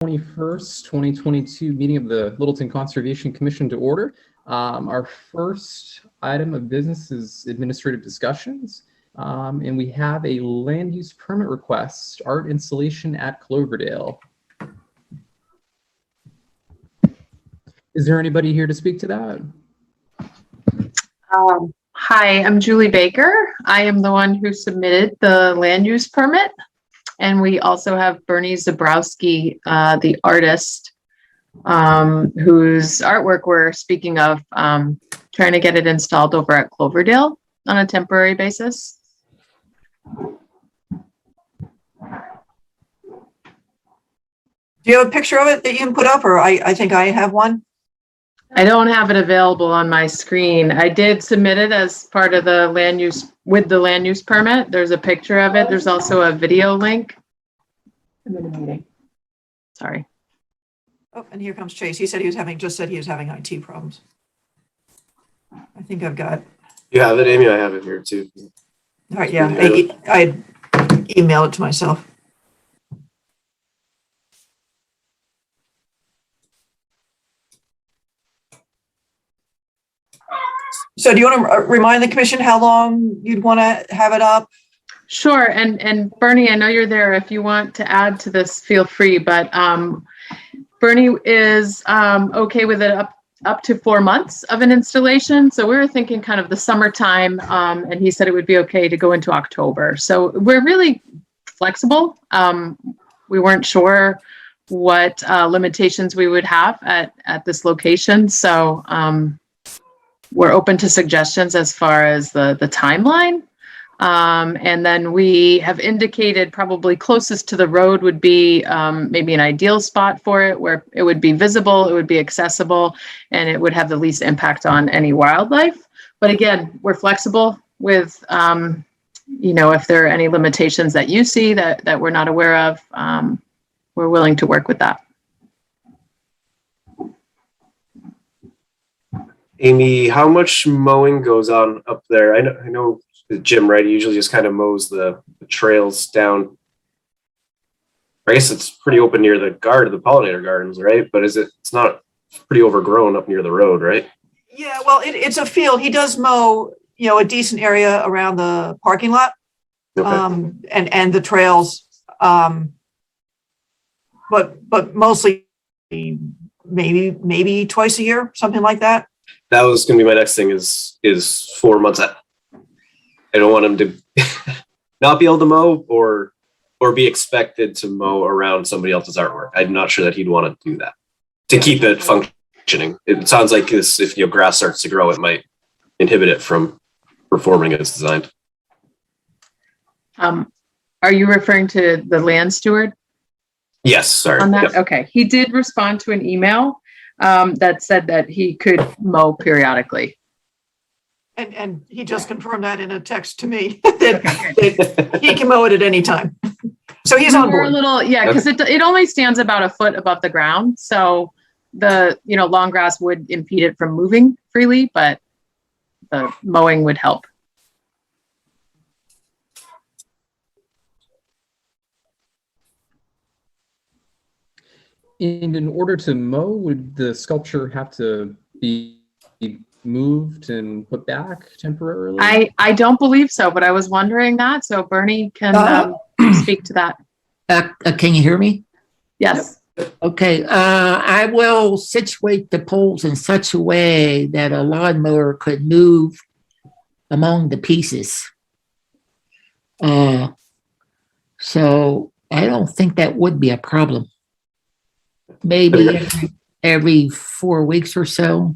21st, 2022 meeting of the Littleton Conservation Commission to order. Our first item of business is administrative discussions, and we have a land use permit request, art installation at Cloverdale. Is there anybody here to speak to that? Hi, I'm Julie Baker. I am the one who submitted the land use permit. And we also have Bernie Zabrowski, the artist, whose artwork we're speaking of, trying to get it installed over at Cloverdale on a temporary basis. Do you have a picture of it that you can put up, or I think I have one? I don't have it available on my screen. I did submit it as part of the land use, with the land use permit. There's a picture of it. There's also a video link. I'm in a meeting. Sorry. Oh, and here comes Chase. He said he was having IT problems. I think I've got. You have it, Amy? I have it here too. All right, yeah. I emailed it to myself. So do you want to remind the commission how long you'd want to have it up? Sure. And Bernie, I know you're there. If you want to add to this, feel free. But Bernie is okay with it up to 4 months of an installation. So we were thinking kind of the summertime, and he said it would be okay to go into October. So we're really flexible. We weren't sure what limitations we would have at this location. So we're open to suggestions as far as the timeline. And then we have indicated probably closest to the road would be maybe an ideal spot for it, where it would be visible, it would be accessible, and it would have the least impact on any wildlife. But again, we're flexible with, if there are any limitations that you see that we're not aware of, we're willing to work with that. Amy, how much mowing goes on up there? I know Jim, right? He usually just kind of mows the trails down. I guess it's pretty open near the pollinator gardens, right? But it's not pretty overgrown up near the road, right? Yeah, well, it's a field. He does mow, a decent area around the parking lot, okay. and the trails. But mostly maybe twice a year, something like that. That was going to be my next thing is 4 months. I don't want him to not be able to mow or be expected to mow around somebody else's artwork. I'm not sure that he'd want to do that to keep it functioning. It sounds like if grass starts to grow, it might inhibit it from performing as designed. Are you referring to the land steward? Yes, sorry. On that? Yep. Okay. He did respond to an email that said that he could mow periodically. And he just confirmed that in a text to me that he can mow it at any time. So he's on board. Because it only stands about a foot above the ground. So the long grass would impede it from moving freely, but the mowing would help. And in order to mow, would the sculpture have to be moved and put back temporarily? I don't believe so, but I was wondering that. So Bernie can speak to that. Can you hear me? Yes. Okay. I will situate the poles in such a way that a lawnmower could move among the pieces. So I don't think that would be a problem. Maybe every 4 weeks or so.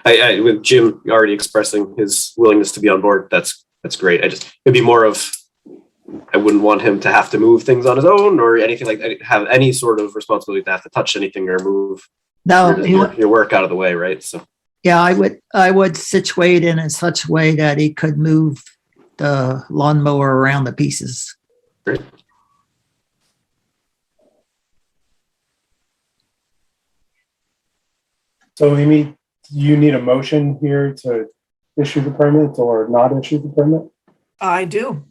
I with Jim already expressing his willingness to be on board, that's great. It'd be more of, I wouldn't want him to have to move things on his own or anything like that, have any sort of responsibility to have to touch anything or move your work out of the way, right? So yeah, I would situate it in such a way that he could move the lawnmower around the pieces. Great. So Amy, do you need a motion here to issue the permit or not issue the permit? I do.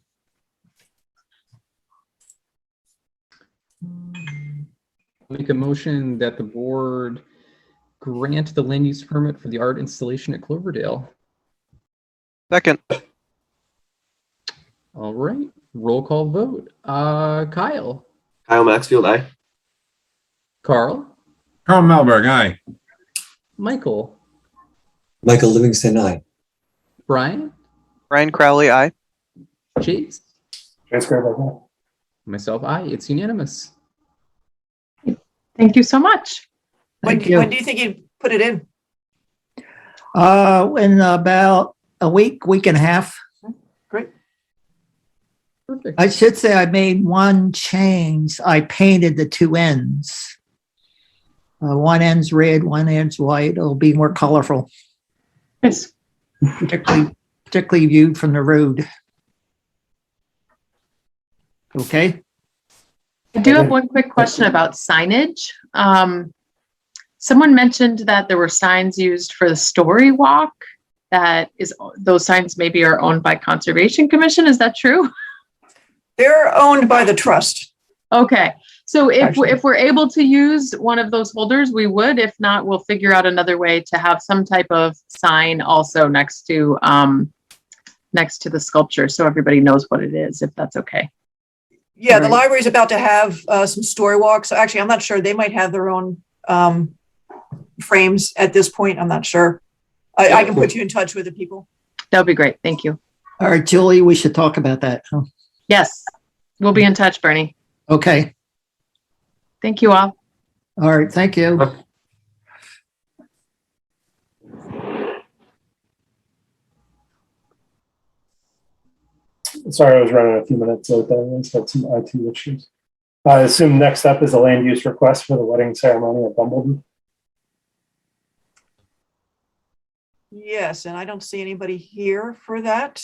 Make a motion that the board grant the land use permit for the art installation at Cloverdale. Second. All right, roll call vote. Kyle, Kyle Maxfield, aye. Carl, Carl Melberg, aye. Michael, Michael Livingston, aye. Brian, Brian Crowley, aye. Chase, Transcribe like that. myself, aye. It's unanimous. Thank you so much. When, Thank you. when do you think you'd put it in? In about a week and a half. Great. Perfect. I should say I made one change. I painted the two ends. One end's red, one end's white. It'll be more colorful, Yes. particularly viewed from the road. Okay. I do have one quick question about signage. Someone mentioned that there were signs used for the story walk. Those signs maybe are owned by Conservation Commission. Is that true? They're owned by the trust. Okay. So Actually. if we're able to use one of those holders, we would. If not, we'll figure out another way to have some type of sign also next to the sculpture, so everybody knows what it is, if that's okay. Yeah, the Right. library's about to have some story walks. Actually, I'm not sure. They might have their own frames at this point. I'm not sure. I can put you in touch with the people. That would be great. Thank you. All right, Julie, we should talk about that. Huh? Yes, we'll be in touch, Bernie. Okay. Thank you all. All right. Thank you. Sorry, I was running a few minutes late there. I just had some IT issues. I assume next up is a land use request for the wedding ceremony at Bumblebee. Yes, and I don't see anybody here for that.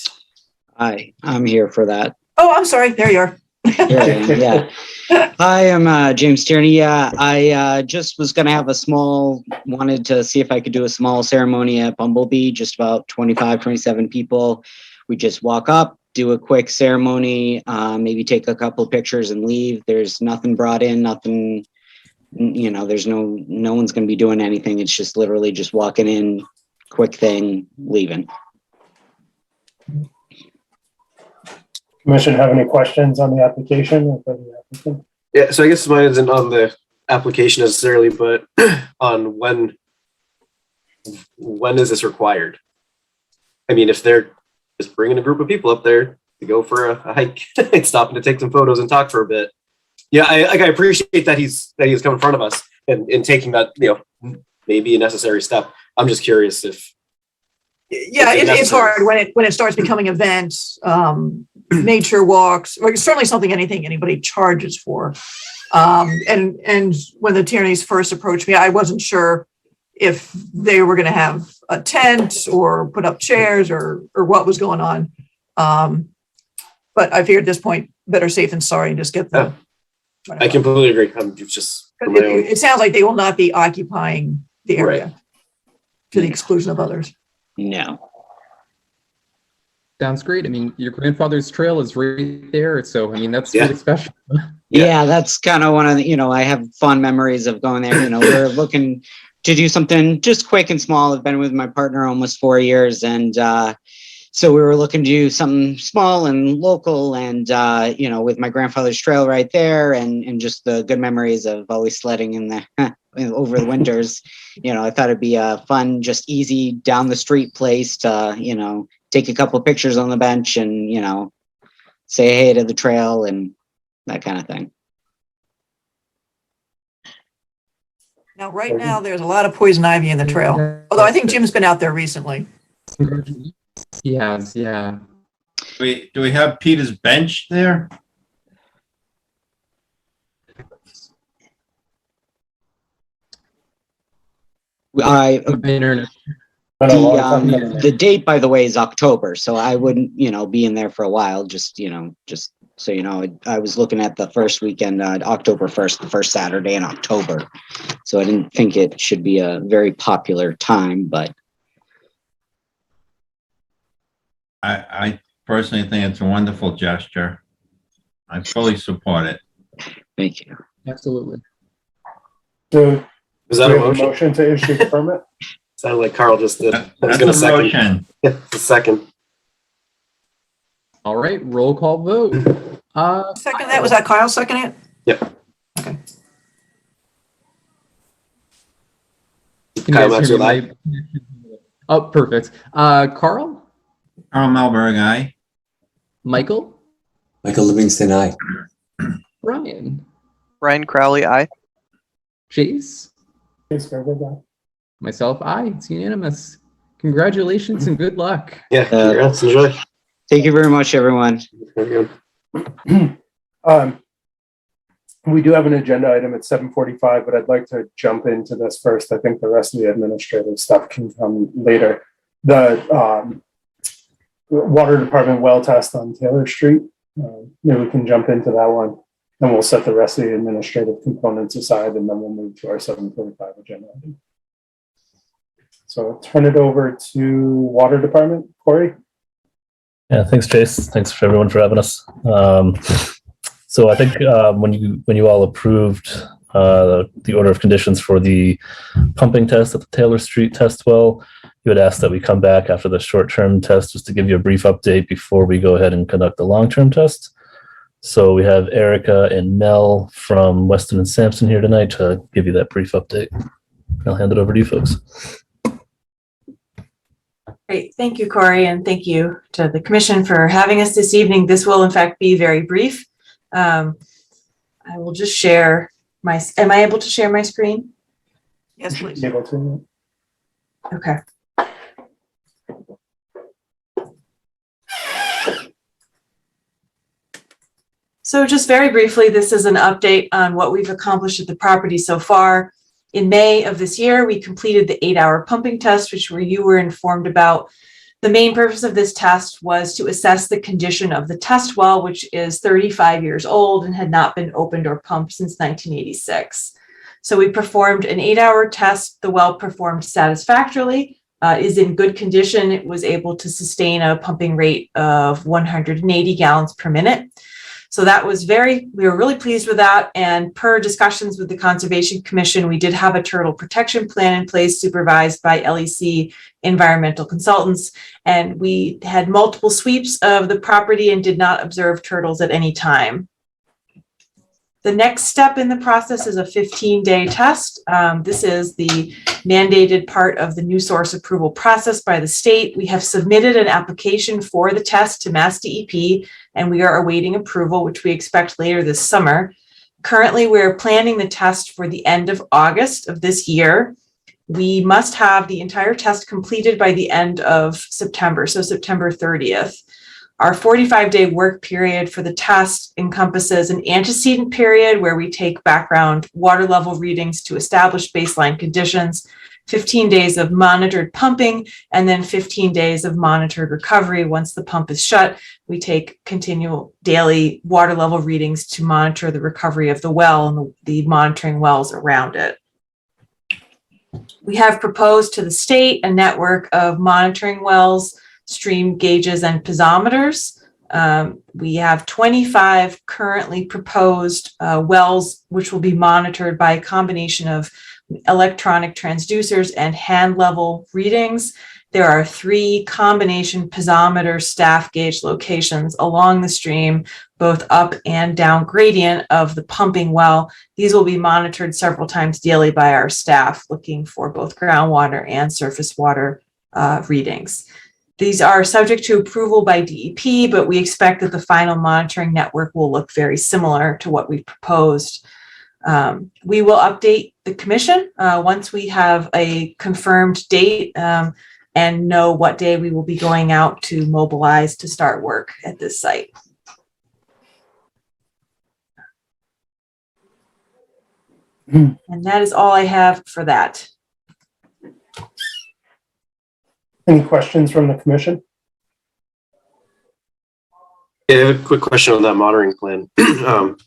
Hi, I'm here for that. Oh, I'm sorry. There you are. Here I am, yeah. Hi, I'm James Tierney. Yeah, I just was going to wanted to see if I could do a small ceremony at Bumblebee, just about 25, 27 people. We just walk up, do a quick ceremony, maybe take a couple of pictures and leave. There's nothing brought in, nothing, there's no one's going to be doing anything. It's just literally just walking in, quick thing, leaving. Commission have any questions on the application or for the applicant? Yeah, so I guess mine isn't on the application necessarily, but on when is this required? I mean, if they're just bringing a group of people up there to go for a hike and stopping to take some photos and talk for a bit. Yeah, I appreciate that he's come in front of us and taking that, maybe a necessary step. I'm just curious if. Yeah, it's hard when it starts becoming events, nature walks, or certainly anything anybody charges for. And when the Tierneys first approached me, I wasn't sure if they were going to have a tent or put up chairs or what was going on. But I figured at this point, better safe than sorry, and just get the. I completely agree. I'm just. It sounds like they will not be occupying the area Right. to the exclusion of others. No. Sounds great. I mean, your grandfather's trail is right there, so I mean that's Yeah. really special. Yeah, that's kind of one of the, I have fond memories of going there. We're looking to do something just quick and small. I've been with my partner almost 4 years, and so we were looking to do something small and local, and with my grandfather's trail right there, and just the good memories of always sledding in the over the winters. I thought it'd be a fun, just easy down the street place to take a couple of pictures on the bench and say hey to the trail and that kind of thing. Now, right now, there's a lot of poison ivy in the trail. Although I think Jim's been out there recently. He has, yeah. Do we have Peter's bench there? Internet. Been a long time. The date, by the way, is October, so I wouldn't, be in there for a while. Just so I was looking at the first weekend, October 1st, the first Saturday in October. So I didn't think it should be a very popular time, but I personally think it's a wonderful gesture. I fully support it. thank you. Absolutely. So Is do that we a have a motion? motion to issue the permit? Sounded like Carl just did. I was That's gonna a second. motion. Yeah, a second. All right, roll call vote. Second that, was that Kyle seconding it? Yep. Okay. Can you Kyle guys hear me? Maxwell, Oh, perfect. Carl, Carl Melberg, aye. Michael, Michael Livingston, aye. Brian, Brian Crowley, aye. Chase, Case Gerber, aye. myself, aye. It's unanimous. Congratulations and good luck. Yeah, congrats. Enjoy. Thank you very much, everyone. Very good. We do have an agenda item at 7:45, but I'd like to jump into this first. I think the rest of the administrative stuff can come later. The water department well test on Taylor Street. Maybe we can jump into that one, and we'll set the rest of the administrative components aside, and then we'll move to our 7:45 agenda item. So I'll turn it over to water department. Corey? Yeah, thanks, Chase. Thanks for everyone for having us. So I think when you all approved the order of conditions for the pumping test at the Taylor Street test well, you had asked that we come back after the short-term test just to give you a brief update before we go ahead and conduct the long-term test. So we have Erica and Mel from Weston and Sampson here tonight to give you that brief update. I'll hand it over to you folks. Great. Thank you, Corey, and thank you to the commission for having us this evening. This will, in fact, be very brief. I will just share am I able to share my screen? Yes, please. Able to. Okay. So just very briefly, this is an update on what we've accomplished at the property so far. In May of this year, we completed the 8-hour pumping test, which you were informed about. The main purpose of this test was to assess the condition of the test well, which is 35 years old and had not been opened or pumped since 1986. So we performed an 8-hour test. The well performed satisfactorily, is in good condition. It was able to sustain a pumping rate of 180 gallons per minute. So that was we were really pleased with that. And per discussions with the Conservation Commission, we did have a turtle protection plan in place supervised by LEC environmental consultants. And we had multiple sweeps of the property and did not observe turtles at any time. The next step in the process is a 15-day test. This is the mandated part of the new source approval process by the state. We have submitted an application for the test to Mass DEP, and we are awaiting approval, which we expect later this summer. Currently, we're planning the test for the end of August of this year. We must have the entire test completed by the end of September, so September 30th. Our 45-day work period for the test encompasses an antecedent period where we take background water level readings to establish baseline conditions, 15 days of monitored pumping, and then 15 days of monitored recovery. Once the pump is shut, we take continual daily water level readings to monitor the recovery of the well and the monitoring wells around it. We have proposed to the state a network of monitoring wells, stream gauges, and piezometers. We have 25 currently proposed wells, which will be monitored by a combination of electronic transducers and hand level readings. There are 3 combination piezometer staff gauge locations along the stream, both up and down gradient of the pumping well. These will be monitored several times daily by our staff, looking for both groundwater and surface water readings. These are subject to approval by DEP, but we expect that the final monitoring network will look very similar to what we proposed. We will update the commission once we have a confirmed date and know what day we will be going out to mobilize to start work at this site. And that is all I have for that. Any questions from the commission? Yeah, I have a quick question on that monitoring plan.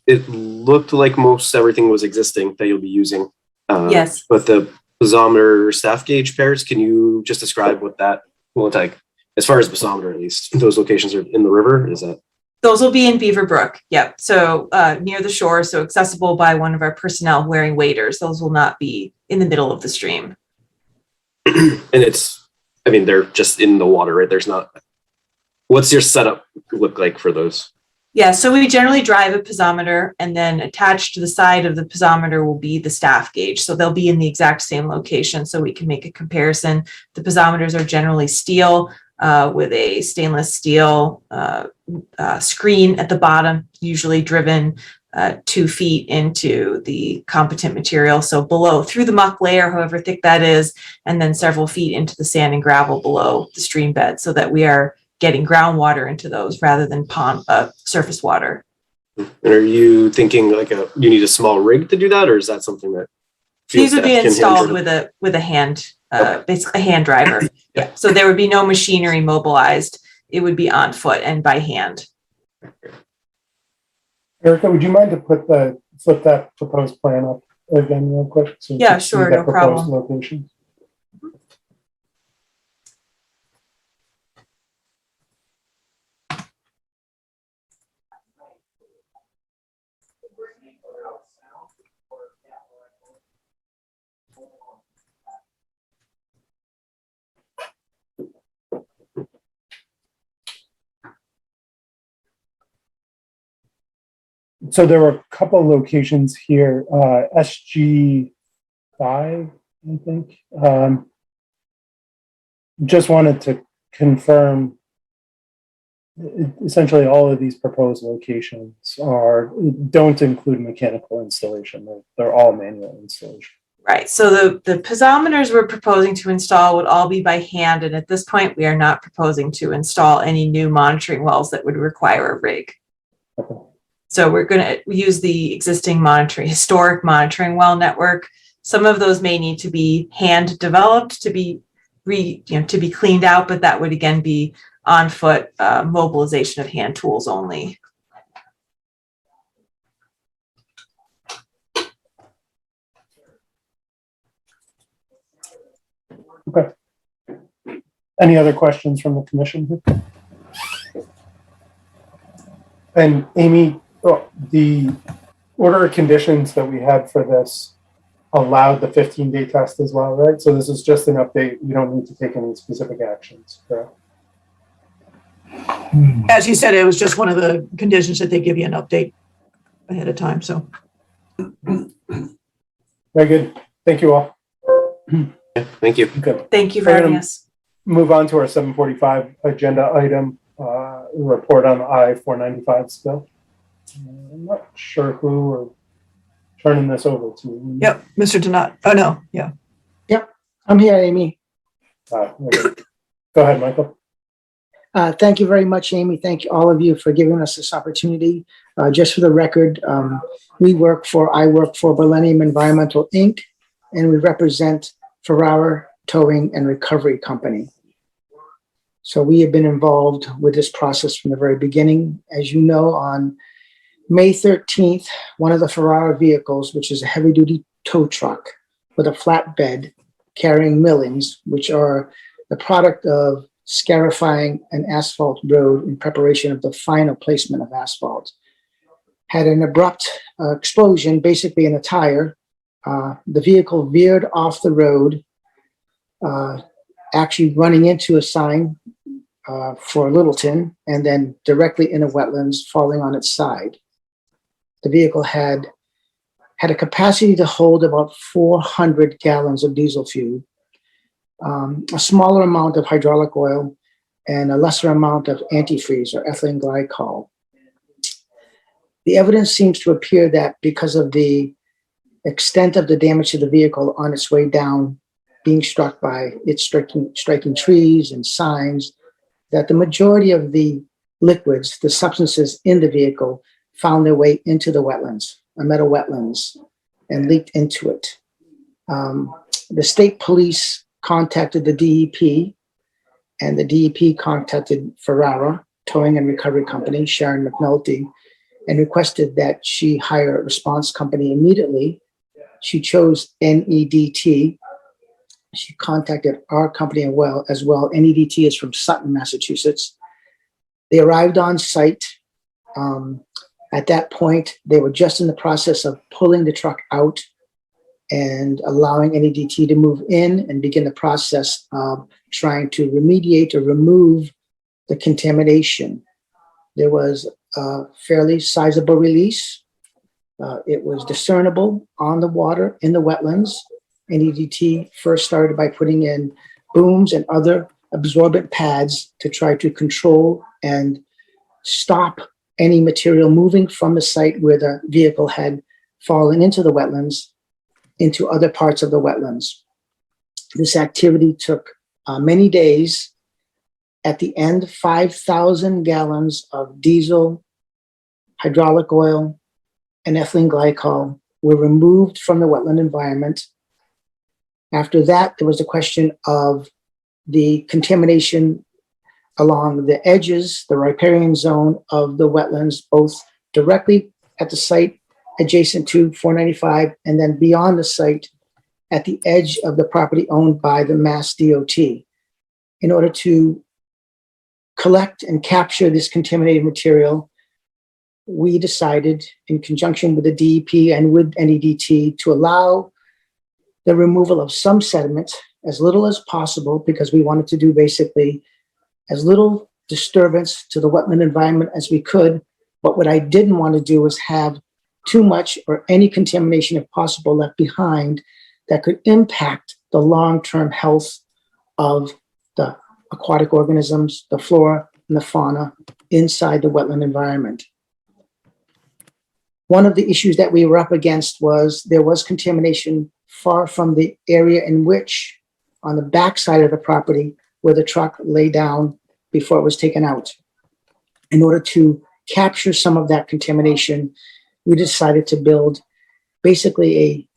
It looked like most everything was existing that you'll be using. Yes. But the piezometer staff gauge pairs, can you just describe what that will look like? As far as piezometer, at least, those locations are in the river, is that? Those will be in Beaver Brook. Yep. So near the shore, so accessible by one of our personnel wearing waders. Those will not be in the middle of the stream. And they're just in the water, right? There's not, what's your setup look like for those? Yeah, so we generally drive a piezometer, and then attached to the side of the piezometer will be the staff gauge. So they'll be in the exact same location so we can make a comparison. The piezometers are generally steel with a stainless steel screen at the bottom, usually driven 2 feet into the competent material. So below, through the muck layer, however thick that is, and then several feet into the sand and gravel below the stream bed, so that we are getting groundwater into those rather than surface water. And are you thinking like you need a small rig to do that, or is that something that these would be staff can installed handle? with a hand, basically a hand driver? Yeah. So there would be no machinery mobilized. It would be on foot and by hand. Erica, would you mind to flip that proposed plan up again real quick? So Yeah, sure, no problem. Location. So there were a couple locations here, SG5, I think. Just wanted to confirm, essentially all of these proposed locations don't include mechanical installation. They're all manual installation. Right. So the piezometers we're proposing to install would all be by hand. And at this point, we are not proposing to install any new monitoring wells that would require a rig. Okay. So we're going to use the existing historic monitoring well network. Some of those may need to be hand developed to be cleaned out, but that would again be on foot mobilization of hand tools only. Okay. Any other questions from the commission? And Amy, the order of conditions that we had for this allowed the 15-day test as well, right? So this is just an update. You don't need to take any specific actions, correct? As you said, it was just one of the conditions that they give you an update ahead of time, so. Very good. Thank you all. Thank you. Okay. Thank you for having us. Move on to our 7:45 agenda item, report on the I-495 spill. I'm not sure who we're turning this over to. Yep, Mr. Donat. Oh, no, yeah. I'm here, Amy. Okay. Go ahead, Michael. Thank you very much, Amy. Thank you, all of you, for giving us this opportunity. Just for the record, I work for Millennium Environmental, Inc., and we represent Ferrara Towing and Recovery Company. So we have been involved with this process from the very beginning. As you know, on May 13th, one of the Ferrara vehicles, which is a heavy-duty tow truck with a flatbed carrying millings, which are the product of scarifying an asphalt road in preparation of the final placement of asphalt, had an abrupt explosion, basically in a tire. The vehicle veered off the road, actually running into a sign for Littleton, and then directly in a wetlands, falling on its side. The vehicle had a capacity to hold about 400 gallons of diesel fuel, a smaller amount of hydraulic oil, and a lesser amount of antifreeze or ethylene glycol. The evidence seems to appear that because of the extent of the damage to the vehicle on its way down, being struck by it striking trees and signs, that the majority of the liquids, the substances in the vehicle, found their way into the wetlands, a meadow wetlands, and leaked into it. The state police contacted the DEP, and the DEP contacted Ferrara Towing and Recovery Company, Sharon McNulty, and requested that she hire a response company immediately. She chose NEDT. She contacted our company as well. NEDT is from Sutton, Massachusetts. They arrived on site At that point, they were just in the process of pulling the truck out and allowing NEDT to move in and begin the process of trying to remediate or remove the contamination. There was a fairly sizable release. It was discernible on the water in the wetlands. NEDT first started by putting in booms and other absorbent pads to try to control and stop any material moving from the site where the vehicle had fallen into the wetlands into other parts of the wetlands. This activity took many days. At the end, 5,000 gallons of diesel, hydraulic oil, and ethylene glycol were removed from the wetland environment. After that, there was the question of the contamination along the edges, the riparian zone of the wetlands, both directly at the site adjacent to 495 and then beyond the site at the edge of the property owned by the Mass DOT. In order to collect and capture this contaminated material, we decided, in conjunction with the DEP and with NEDT, to allow the removal of some sediment, as little as possible, because we wanted to do basically as little disturbance to the wetland environment as we could. But what I didn't want to do was have too much or any contamination, if possible, left behind that could impact the long-term health of the aquatic organisms, the flora and the fauna inside the wetland environment. One of the issues that we were up against was there was contamination far from the area in which, on the backside of the property, where the truck lay down before it was taken out. In order to capture some of that contamination, we decided to build basically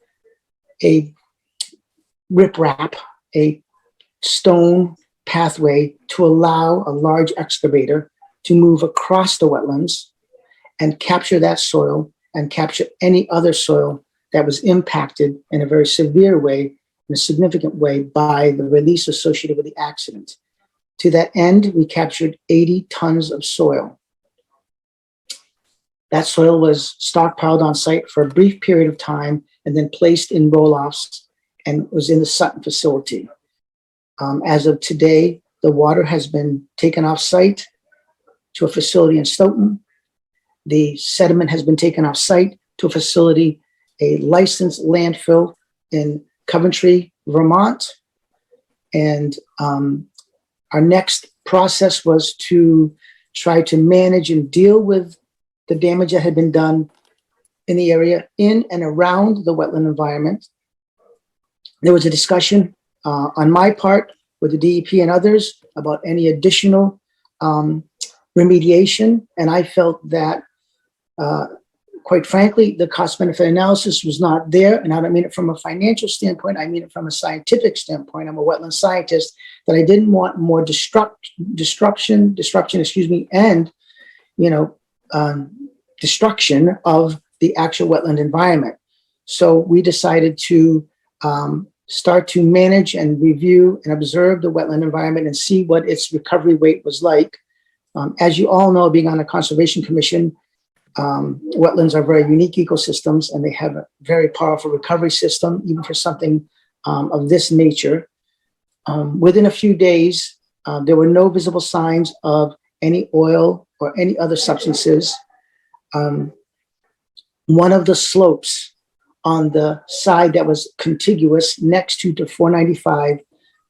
a riprap, a stone pathway to allow a large excavator to move across the wetlands and capture that soil and capture any other soil that was impacted in a very severe way, in a significant way, by the release associated with the accident. To that end, we captured 80 tons of soil. That soil was stockpiled on site for a brief period of time and then placed in roll-offs and was in the Sutton facility. As of today, the water has been taken off site to a facility in Stoughton. The sediment has been taken off site to a facility, a licensed landfill in Coventry, Vermont. And our next process was to try to manage and deal with the damage that had been done in the area in and around the wetland environment. There was a discussion on my part with the DEP and others about any additional remediation. And I felt that, quite frankly, the cost-benefit analysis was not there. And I don't mean it from a financial standpoint. I mean it from a scientific standpoint. I'm a wetland scientist, that I didn't want more destruction, and, destruction of the actual wetland environment. So we decided to start to manage and review and observe the wetland environment and see what its recovery rate was like. As you all know, being on a conservation commission, wetlands are very unique ecosystems, and they have a very powerful recovery system, even for something of this nature. Within a few days, there were no visible signs of any oil or any other substances. One of the slopes on the side that was contiguous next to the 495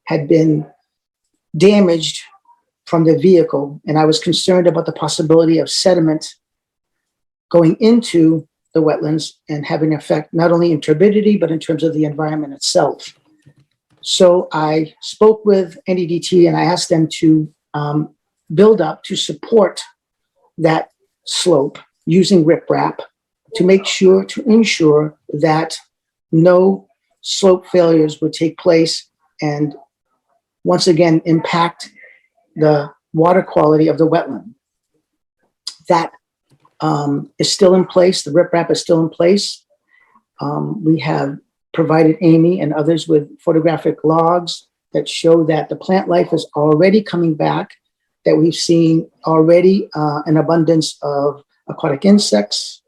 had been damaged from the vehicle, and I was concerned about the possibility of sediment going into the wetlands and having an effect not only in turbidity, but in terms of the environment itself. So I spoke with NEDT and I asked them to build up to support that slope using riprap to ensure that no slope failures would take place and once again impact the water quality of the wetland. That is still in place. The riprap is still in place. We have provided Amy and others with photographic logs that show that the plant life is already coming back, that we've seen already an abundance of aquatic insects,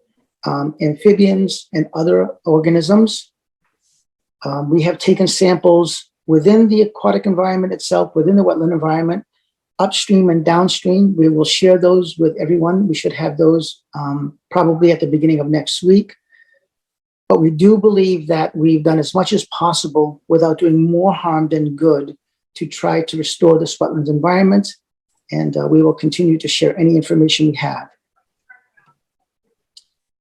amphibians, and other organisms. We have taken samples within the aquatic environment itself, within the wetland environment, upstream and downstream. We will share those with everyone. We should have those probably at the beginning of next week. But we do believe that we've done as much as possible without doing more harm than good to try to restore this wetlands environment. And we will continue to share any information we have.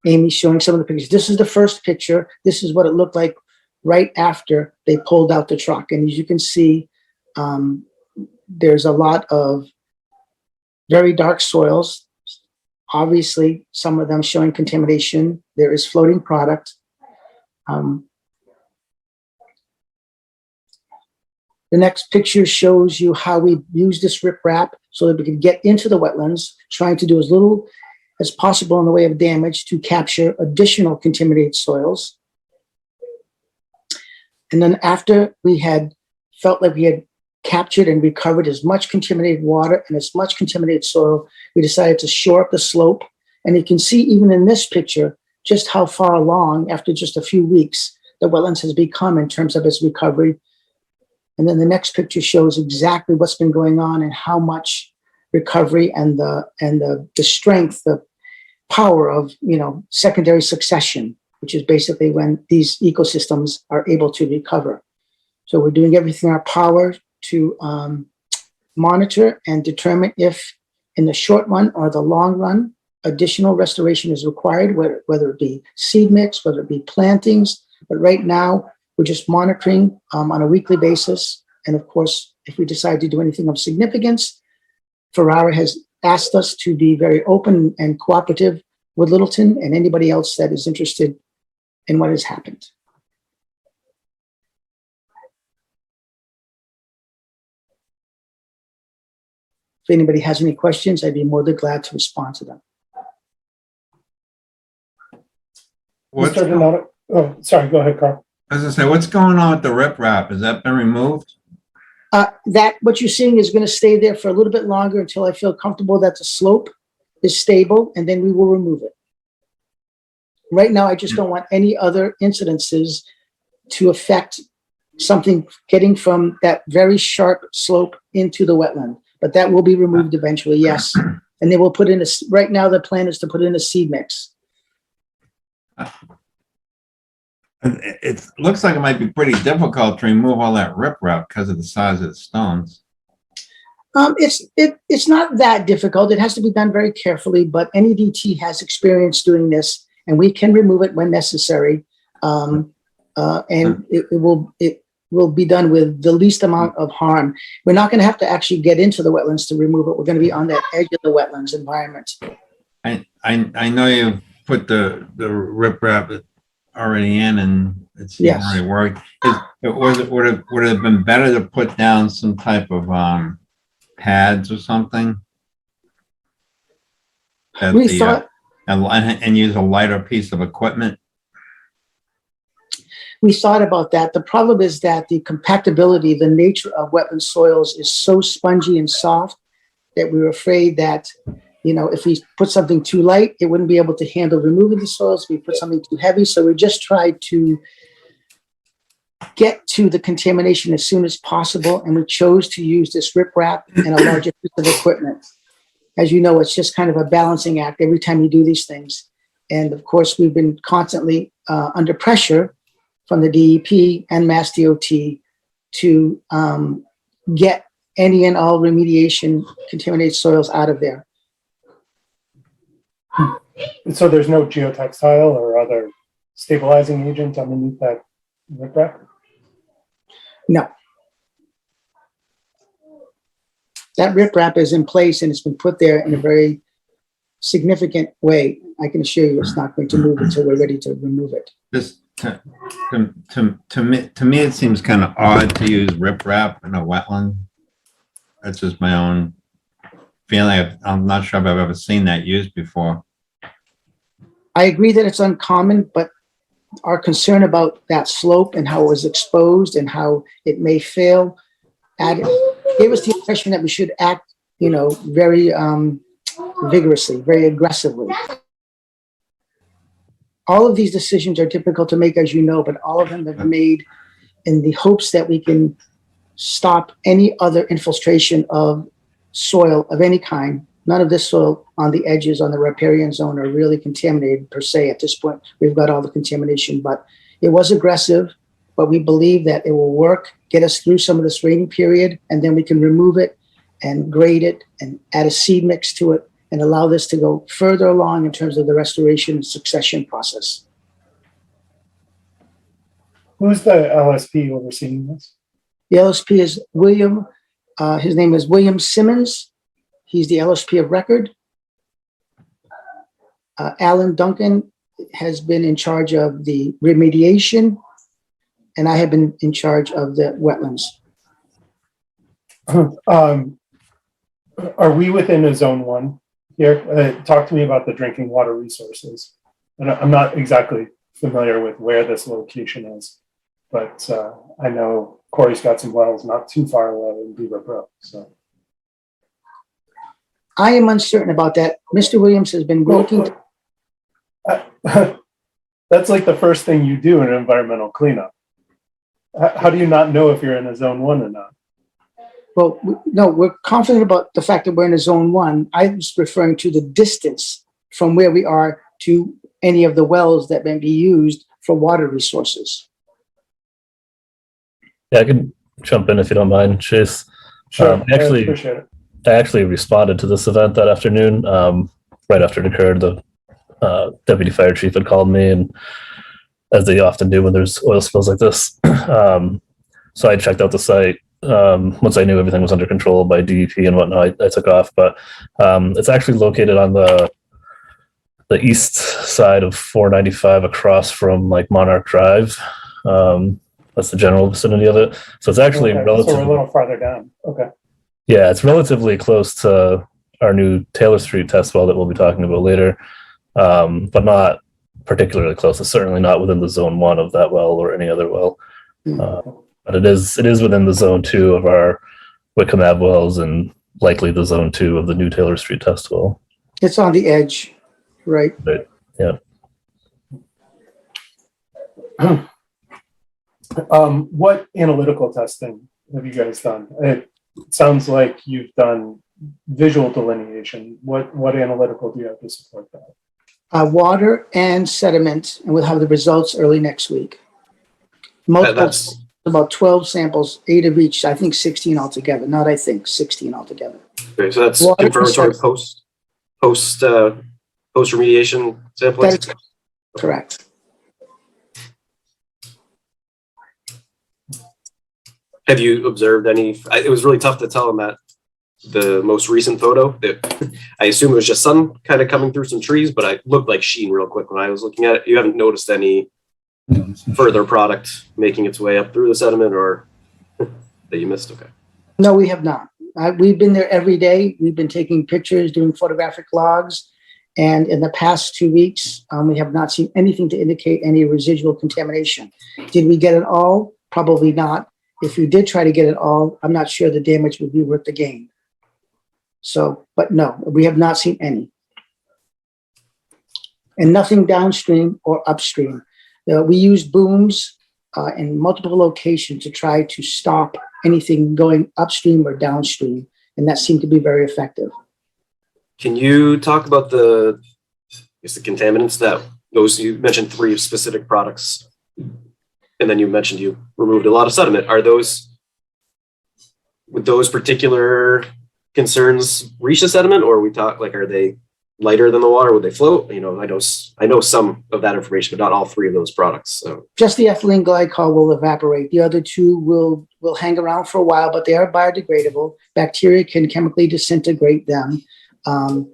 Amy's showing some of the pictures. This is the first picture. This is what it looked like right after they pulled out the truck. And as you can see, there's a lot of very dark soils. Obviously, some of them showing contamination. There is floating product. The next picture shows you how we use this riprap so that we can get into the wetlands, trying to do as little as possible in the way of damage to capture additional contaminated soils. And then after we had felt like we had captured and recovered as much contaminated water and as much contaminated soil, we decided to shore up the slope. And you can see even in this picture, just how far along after just a few weeks, the wetlands has become in terms of its recovery. And then the next picture shows exactly what's been going on and how much recovery and the strength, the power of, secondary succession, which is basically when these ecosystems are able to recover. So we're doing everything in our power to monitor and determine if in the short run or the long run, additional restoration is required, whether it be seed mix, whether it be plantings. But right now, we're just monitoring on a weekly basis. And of course, if we decide to do anything of significance, Ferrara has asked us to be very open and cooperative with Littleton and anybody else that is interested in what has happened. If anybody has any questions, I'd be more than glad to respond to them. What's, Oh, sorry, go ahead, Carl. I was gonna say, what's going on with the riprap? Has that been removed? That what you're seeing is going to stay there for a little bit longer until I feel comfortable that the slope is stable, and then we will remove it. Right now, I just don't want any other incidences to affect something getting from that very sharp slope into the wetland. But that will be removed eventually, yes. And then we'll put in right now the plan is to put in a seed mix. It looks like it might be pretty difficult to remove all that riprap because of the size of the stones. It's not that difficult. It has to be done very carefully, but NEDT has experience doing this, and we can remove it when necessary. And it will be done with the least amount of harm. We're not going to have to actually get into the wetlands to remove it. We're going to be on that edge of the wetlands environment. I know you put the riprap already in, and it's already worked. Would it have been better to put down some type of pads or something? We thought, and use a lighter piece of equipment. We thought about that. The problem is that the compactability, the nature of wetland soils is so spongy and soft that we were afraid that, if we put something too light, it wouldn't be able to handle removing the soils. We put something too heavy. So we just tried to get to the contamination as soon as possible. And we chose to use this riprap and a larger piece of equipment. As you know, it's just kind of a balancing act every time you do these things. And of course, we've been constantly under pressure from the DEP and Mass DOT to get any and all remediation contaminated soils out of there. And so there's no geotextile or other stabilizing agent underneath that riprap? No. That riprap is in place and it's been put there in a very significant way. I can assure you it's not going to move until we're ready to remove it. Just to me, it seems kind of odd to use riprap in a wetland. That's just my own feeling. I'm not sure if I've ever seen that used before. I agree that it's uncommon, but our concern about that slope and how it was exposed and how it may fail gave us the impression that we should act, very vigorously, very aggressively. all of these decisions are difficult to make, as you know, but all of them have been made in the hopes that we can stop any other infiltration of soil of any kind. None of this soil on the edges on the riparian zone are really contaminated per se at this point. We've got all the contamination, but it was aggressive, but we believe that it will work, get us through some of this rainy period, and then we can remove it and grade it and add a seed mix to it and allow this to go further along in terms of the restoration and succession process. Who's the LSP overseeing this? The LSP is William, his name is William Simmons. He's the LSP of record. Alan Duncan has been in charge of the remediation, and I have been in charge of the wetlands. Are we within a zone 1 here? Talk to me about the drinking water resources. And I'm not exactly familiar with where this location is, but I know Corey's got some wells not too far away in Beaver Brook. So I am uncertain about that. Mr. Williams has been working. That's like the first thing you do in an environmental cleanup. How do you not know if you're in a zone 1 or not? Well, no, we're confident about the fact that we're in a zone 1. I was referring to the distance from where we are to any of the wells that may be used for water resources. Yeah, I can jump in if you don't mind, Chase. Sure, I appreciate it. I actually responded to this event that afternoon, right after it occurred. The deputy fire chief had called me, and as they often do when there's oil spills like this. So I checked out the site. Once I knew everything was under control by DEP and whatnot, I took off. But it's actually located on the east side of 495 across from like Monarch Drive. That's the general vicinity of it. So it's actually relatively. So we're a little farther down. Okay. Yeah, it's relatively close to our new Taylor Street test well that we'll be talking about later, but not particularly close. It's certainly not within the zone 1 of that well or any other well. But it is within the zone 2 of our Wickham Ave wells and likely the zone 2 of the new Taylor Street test well. It's on the edge, right? Right. Yeah. What analytical testing have you guys done? It sounds like you've done visual delineation. What analytical do you have to support that? Water and sediment, and we'll have the results early next week. About 12 samples, 8 of each, I think 16 altogether. Not I think, 16 altogether. Okay, so that's Water confirmatory post remediation sampling? That is correct. Have you observed any? It was really tough to tell in that the most recent photo. I assume it was just sun kind of coming through some trees, but it looked like sheen real quick when I was looking at it. You haven't noticed any further product making its way up through the sediment or that you missed? Okay. No, we have not. We've been there every day. We've been taking pictures, doing photographic logs. And in the past 2 weeks, we have not seen anything to indicate any residual contamination. Did we get it all? Probably not. If we did try to get it all, I'm not sure the damage would be worth the gain. So, but no, we have not seen any. And nothing downstream or upstream. We used booms in multiple locations to try to stop anything going upstream or downstream, and that seemed to be very effective. Can you talk about the contaminants that you mentioned 3 specific products, and then you mentioned you removed a lot of sediment. Would those particular concerns reach the sediment, or are they lighter than the water? Would they float? I know some of that information, but not all 3 of those products. So just the ethylene glycol will evaporate. The other 2 will hang around for a while, but they are biodegradable. Bacteria can chemically disintegrate them. The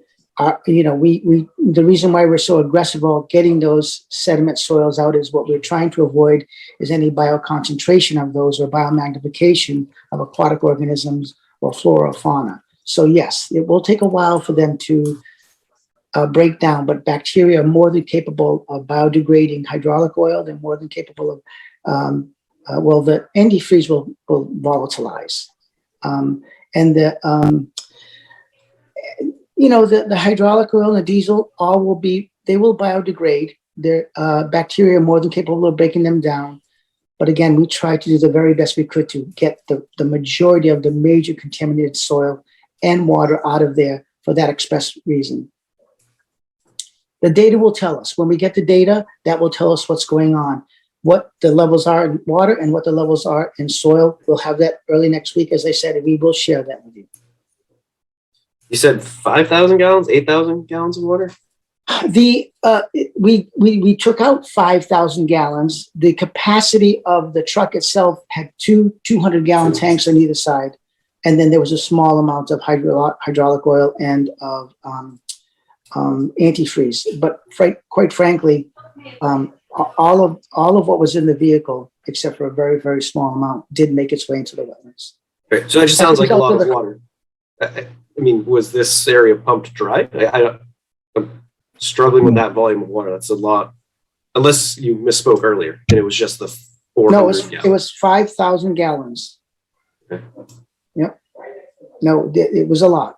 reason why we're so aggressive about getting those sediment soils out is what we're trying to avoid is any bioconcentration of those or biomagnification of aquatic organisms or flora or fauna. So yes, it will take a while for them to break down, but bacteria are more than capable of biodegrading hydraulic oil. They're more than capable of, the antifreeze will volatilize. The hydraulic oil and the diesel, they will biodegrade. They're bacteria are more than capable of breaking them down. But again, we tried to do the very best we could to get the majority of the major contaminated soil and water out of there for that express reason. The data will tell us. When we get the data, that will tell us what's going on, what the levels are in water and what the levels are in soil. We'll have that early next week, as I said, and we will share that with you. You said 5,000 gallons, 8,000 gallons of water? We took out 5,000 gallons. The capacity of the truck itself had two 200-gallon tanks on either side. And then there was a small amount of hydraulic oil and of antifreeze. But quite frankly, all of what was in the vehicle, except for a very, very small amount, did make its way into the wetlands. Right. So it just sounds like a lot of water. I mean, was this area pumped dry? I'm struggling with that volume of water. That's a lot. Unless you misspoke earlier and it was just the 400 No, it was 5,000 gallons. Okay. Yep. No, it was a lot.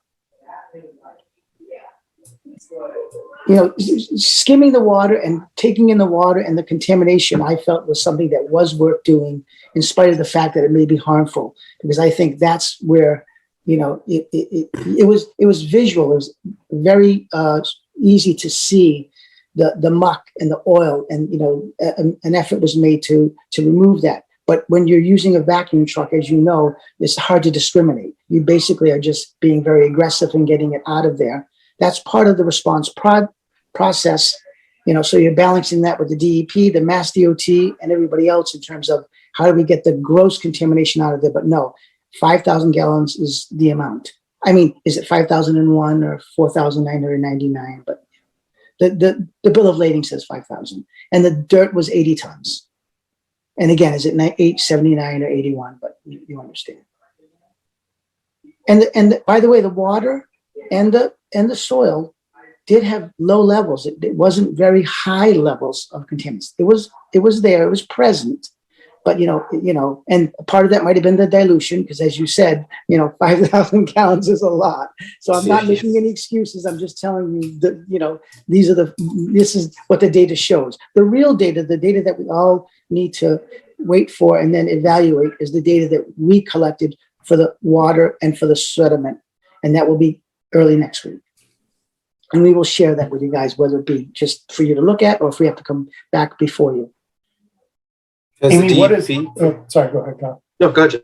You know, skimming the water and taking in the water and the contamination, I felt was something that was worth doing in spite of the fact that it may be harmful, because I think that's where, you know, it was visual. It was very easy to see the muck and the oil, and, you know, an effort was made to remove that. But when you're using a vacuum truck, as you know, it's hard to discriminate. You basically are just being very aggressive in getting it out of there. That's part of the response process, you know, so you're balancing that with the DEP, the Mass DOT, and everybody else in terms of how do we get the gross contamination out of there. But no, 5,000 gallons is the amount. I mean, is it 5,001 or 4,999? But the bill of lading says 5,000, and the dirt was 80 tons. And again, is it 879 or 81? But you understand. And by the way, the water and the soil did have low levels. It wasn't very high levels of contaminants. It was there. It was present. But, you know, and part of that might have been the dilution, because as you said, you know, 5,000 gallons is a lot. So I'm not making any excuses. I'm just telling you that, you know, this is what the data shows. The real data, the data that we all need to wait for and then evaluate, is the data that we collected for the water and for the sediment. And that will be early next week. And we will share that with you guys, whether it be just for you to look at or if we have to come back before you. Amy, what is? Oh, sorry, go ahead, Cobb. No, go ahead.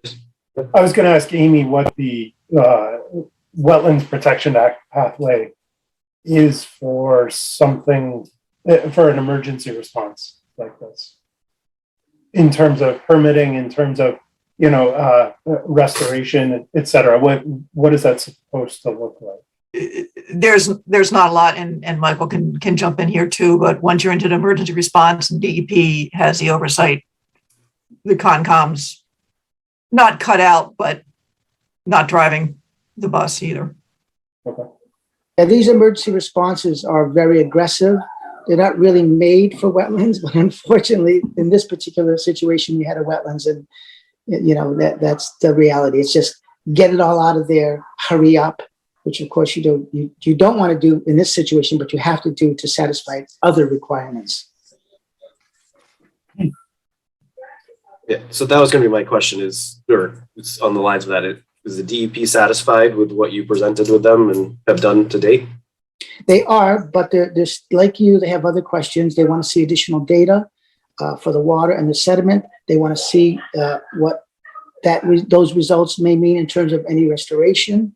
I was going to ask Amy what the Wetlands Protection Act pathway is for something, for an emergency response like this, in terms of permitting, in terms of, you know, restoration, et cetera. What is that supposed to look like? There's not a lot, and Michael can jump in here too, but once you're into an emergency response and DEP has the oversight, the Conscom's not cut out, but not driving the bus either. Okay. And these emergency responses are very aggressive. They're not really made for wetlands, but unfortunately, in this particular situation, we had a wetlands, and, you know, that's the reality. It's just get it all out of there, hurry up, which of course you don't want to do in this situation, but you have to do to satisfy other requirements. Yeah, so that was going to be my question, or it's on the lines of that. Is the DEP satisfied with what you presented with them and have done to date? They are, but they're like you, they have other questions. They want to see additional data for the water and the sediment. They want to see what those results may mean in terms of any restoration,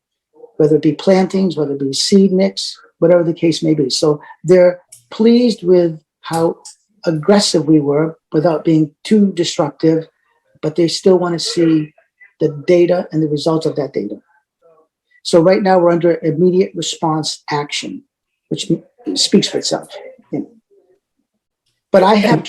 whether it be plantings, whether it be seed mix, whatever the case may be. So they're pleased with how aggressive we were without being too destructive, but they still want to see the data and the results of that data. So right now we're under immediate response action, which speaks for itself. You know. But I have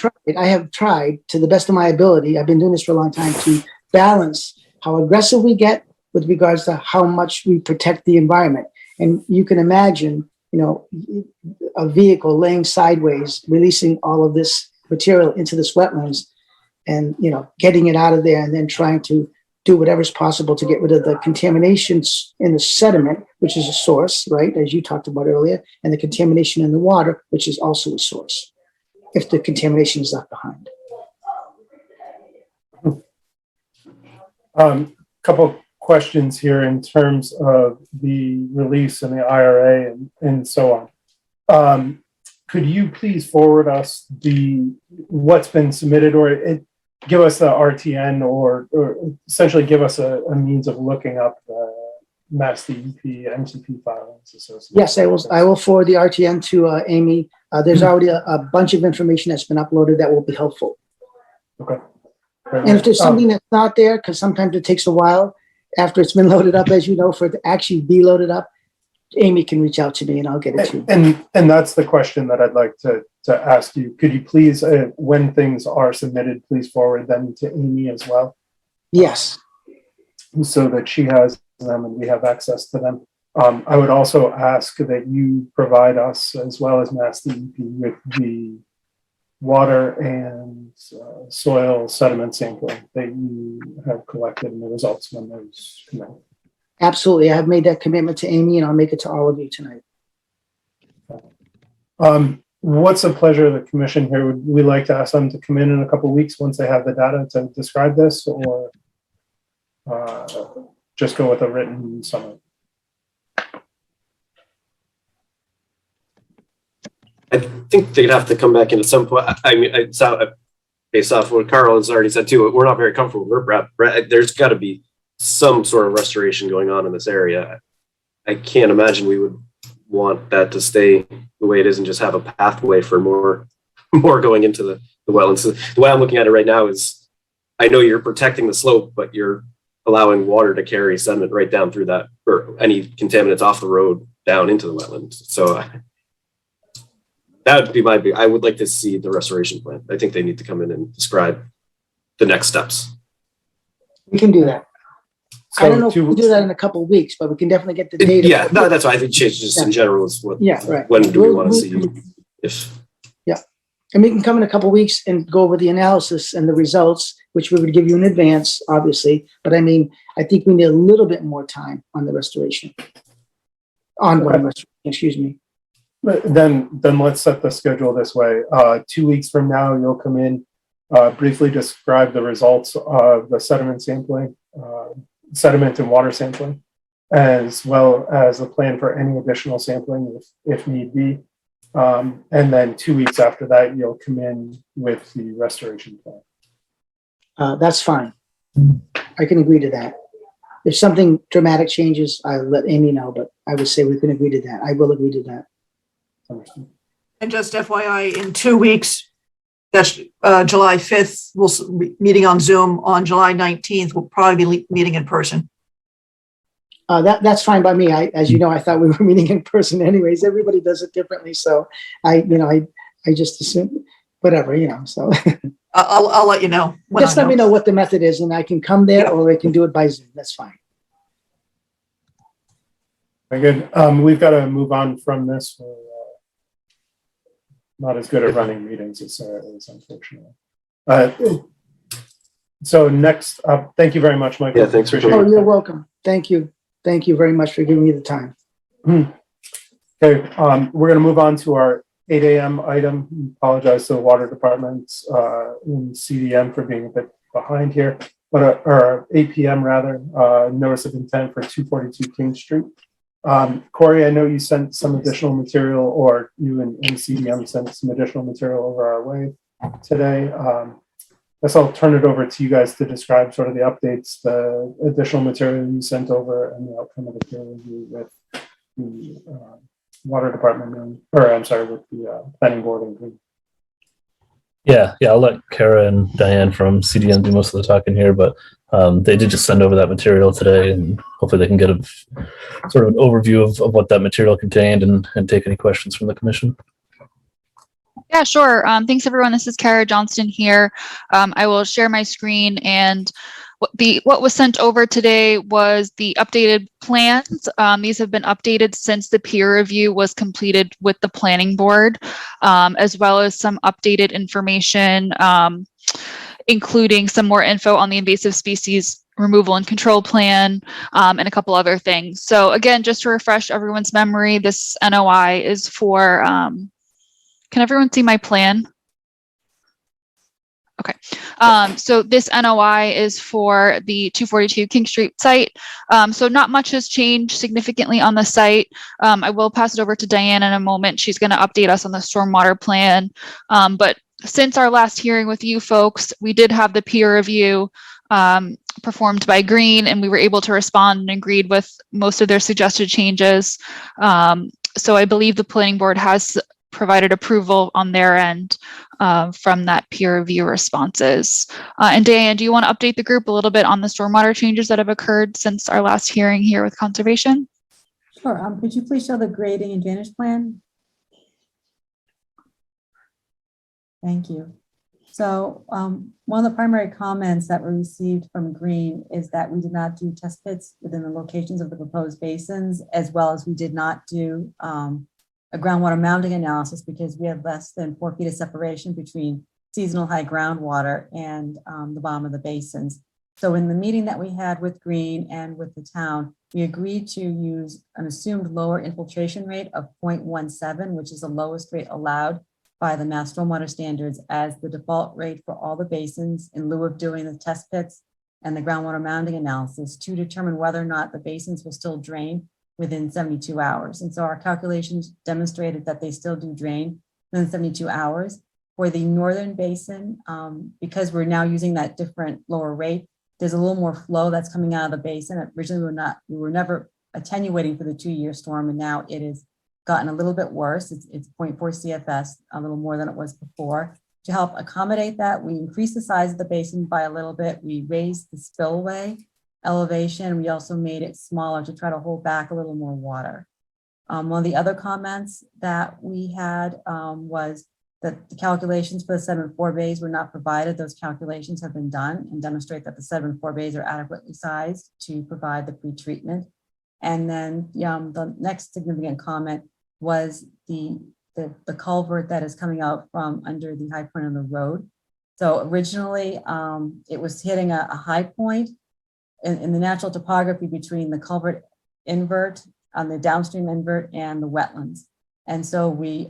tried to the best of my ability, I've been doing this for a long time, to balance how aggressive we get with regards to how much we protect the environment. And you can imagine, you know, a vehicle laying sideways, releasing all of this material into this wetlands and, you know, getting it out of there and then trying to do whatever's possible to get rid of the contaminations in the sediment, which is a source, right, as you talked about earlier, and the contamination in the water, which is also a source. if the contamination is left behind. Couple questions here in terms of the release and the IRA and so on. Could you please forward us what's been submitted, or give us the RTN, or essentially give us a means of looking up the Mass DEP MCP filings associated? Yes, I will forward the RTN to Amy. There's already a bunch of information that's been uploaded that will be helpful. Okay. And if there's something that's not there, because sometimes it takes a while after it's been loaded up, as you know, for it to actually be loaded up, Amy can reach out to me and I'll get it to you. And that's the question that I'd like to ask you. Could you please, when things are submitted, please forward them to Amy as well? Yes. So that she has them and we have access to them. I would also ask that you provide us, as well as Mass DEP, with the water and soil sediment sampling that you have collected and the results when those come out. Absolutely. I have made that commitment to Amy and I'll make it to all of you tonight. What's the pleasure of the commission here? Would we like to ask them to come in a couple of weeks once they have the data to describe this, or just go with a written summary? I think they'd have to come back in at some point. I mean, based off what Carl has already said too, we're not very comfortable with riprap. There's got to be some sort of restoration going on in this area. I can't imagine we would want that to stay the way it is and just have a pathway for more going into the wetlands. The way I'm looking at it right now is, I know you're protecting the slope, but you're allowing water to carry sediment right down through that, or any contaminants off the road down into the wetlands. So that would be I would like to see the restoration plan. I think they need to come in and describe the next steps. We can do that. So I don't know if we can do that in a couple of weeks, but we can definitely get the data. Yeah, no, that's why I think changes in general is what. Yeah, right. When do we want to see if? Yeah, and we can come in a couple of weeks and go over the analysis and the results, which we would give you in advance, obviously. But I mean, I think we need a little bit more time on the restoration. Ongoing restoration, excuse me. Then let's set the schedule this way. 2 weeks from now, you'll come in, briefly describe the results of the sediment sampling, sediment and water sampling, as well as a plan for any additional sampling if need be. And then 2 weeks after that, you'll come in with the restoration plan. That's fine. I can agree to that. If something dramatic changes, I'll let Amy know, but I would say we can agree to that. I will agree to that. And just FYI, in 2 weeks, that's July 5th, we'll be meeting on Zoom. On July 19th, we'll probably be meeting in person. That's fine by me. As you know, I thought we were meeting in person anyways. Everybody does it differently. So I just assume whatever, so. I'll let you know. Just let me know what the method is and I can come there or I can do it by Zoom. That's fine. Very good. We've got to move on from this. We're not as good at running meetings as Sarah is, unfortunately. So next up, thank you very much, Michael. Yeah, thanks for Oh, you're welcome. Thank you. Thank you very much for giving me the time. Okay, we're going to move on to our 8 a.m. item. Apologize to the water departments in CDM for being a bit behind here, but or 8 p.m. rather, notice of intent for 242 King Street. Corey, I know you sent some additional material, or you and CDM sent some additional material over our way today. I guess I'll turn it over to you guys to describe sort of the updates, the additional material you sent over, and the outcome of the peer review with the water department, or I'm sorry, with the planning board and green. Yeah, I'll let Kara and Diane from CDM do most of the talking here, but they did just send over that material today, and hopefully they can get a sort of an overview of what that material contained and take any questions from the commission. Yeah, sure. Thanks, everyone. This is Kara Johnston here. I will share my screen, and what was sent over today was the updated plans. These have been updated since the peer review was completed with the planning board, as well as some updated information, including some more info on the invasive species removal and control plan, and a couple other things. So again, just to refresh everyone's memory, this NOI is for, can everyone see my plan? Okay. So this NOI is for the 242 King Street site. So not much has changed significantly on the site. I will pass it over to Diane in a moment. She's going to update us on the stormwater plan. But since our last hearing with you folks, we did have the peer review performed by Green, and we were able to respond and agreed with most of their suggested changes. So I believe the planning board has provided approval on their end from that peer review responses. And Diane, do you want to update the group a little bit on the stormwater changes that have occurred since our last hearing here with conservation? Sure. Could you please show the grading and drainage plan? Thank you. So one of the primary comments that were received from Green is that we did not do test pits within the locations of the proposed basins, as well as we did not do a groundwater mounding analysis because we had less than 4 feet of separation between seasonal high groundwater and the bottom of the basins. So in the meeting that we had with Green and with the town, we agreed to use an assumed lower infiltration rate of 0.17, which is the lowest rate allowed by the Mass Stormwater Standards as the default rate for all the basins in lieu of doing the test pits and the groundwater mounding analysis to determine whether or not the basins will still drain within 72 hours. And so our calculations demonstrated that they still do drain within 72 hours. For the northern basin, because we're now using that different lower rate, there's a little more flow that's coming out of the basin. Originally, we were never attenuating for the 2-year storm, and now it has gotten a little bit worse. It's 0.4 CFS, a little more than it was before. To help accommodate that, we increased the size of the basin by a little bit. We raised the spillway elevation. We also made it smaller to try to hold back a little more water. One of the other comments that we had was that the calculations for the sediment forebays were not provided. Those calculations have been done and demonstrate that the sediment forebays are adequately sized to provide the pretreatment. And then the next significant comment was the culvert that is coming out from under the high point of the road. So originally it was hitting a high point in the natural topography between the culvert invert on the downstream invert and the wetlands. And so we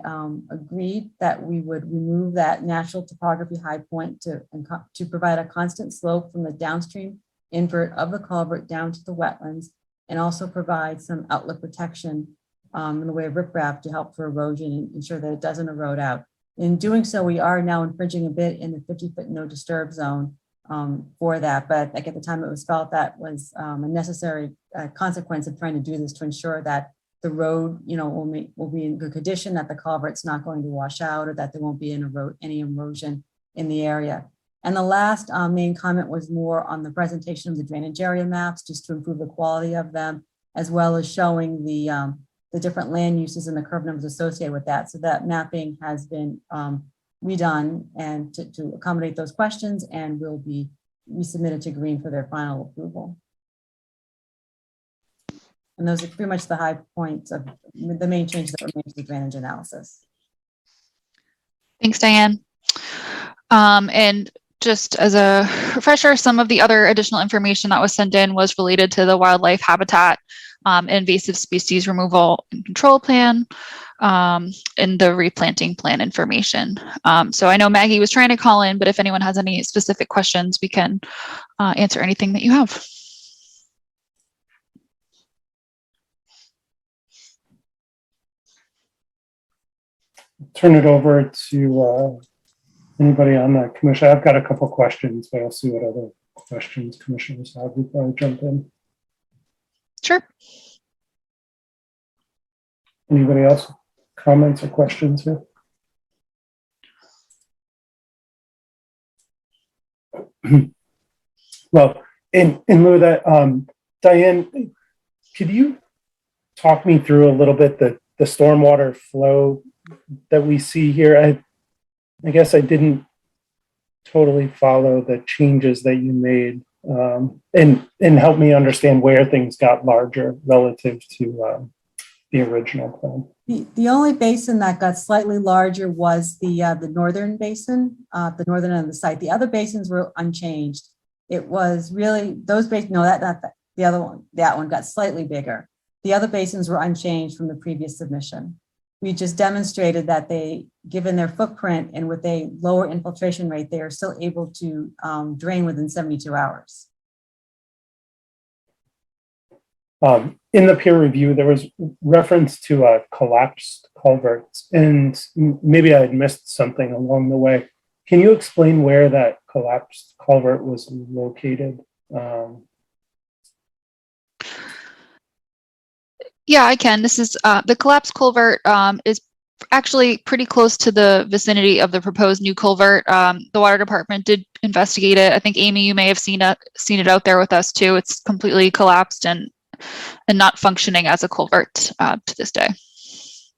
agreed that we would remove that natural topography high point to provide a constant slope from the downstream invert of the culvert down to the wetlands, and also provide some outlet protection in the way of riprap to help for erosion and ensure that it doesn't erode out. In doing so, we are now infringing a bit in the 50-foot no disturb zone for that, but like at the time it was felt that was a necessary consequence of trying to do this to ensure that the road, will be in good condition, that the culvert's not going to wash out, or that there won't be any erosion in the area. And the last main comment was more on the presentation of the drainage area maps, just to improve the quality of them, as well as showing the different land uses and the curve numbers associated with that. So that mapping has been redone and to accommodate those questions, and will be resubmitted to Green for their final approval. And those are pretty much the high points of the main changes that were made to the drainage analysis. Thanks, Diane. And just as a refresher, some of the other additional information that was sent in was related to the wildlife habitat, invasive species removal and control plan, and the replanting plan information. So I know Maggie was trying to call in, but if anyone has any specific questions, we can answer anything that you have. Turn it over to anybody on the commission. I've got a couple questions, but I'll see what other questions commissioners have before I jump in. Sure. Anybody else? Comments or questions here? Well, in lieu of that, Diane, could you talk me through a little bit the stormwater flow that we see here? I guess I didn't totally follow the changes that you made, and help me understand where things got larger relative to the original plan. The only basin that got slightly larger was the northern basin, the northern end of the site. The other basins were unchanged. It was really those basins. No, the other one, that one got slightly bigger. The other basins were unchanged from the previous submission. We just demonstrated that they, given their footprint and with a lower infiltration rate, they are still able to drain within 72 hours. In the peer review, there was reference to a collapsed culvert, and maybe I had missed something along the way. Can you explain where that collapsed culvert was located? Yeah, I can. This is the collapsed culvert is actually pretty close to the vicinity of the proposed new culvert. The water department did investigate it. I think Amy, you may have seen it out there with us too. It's completely collapsed and not functioning as a culvert to this day.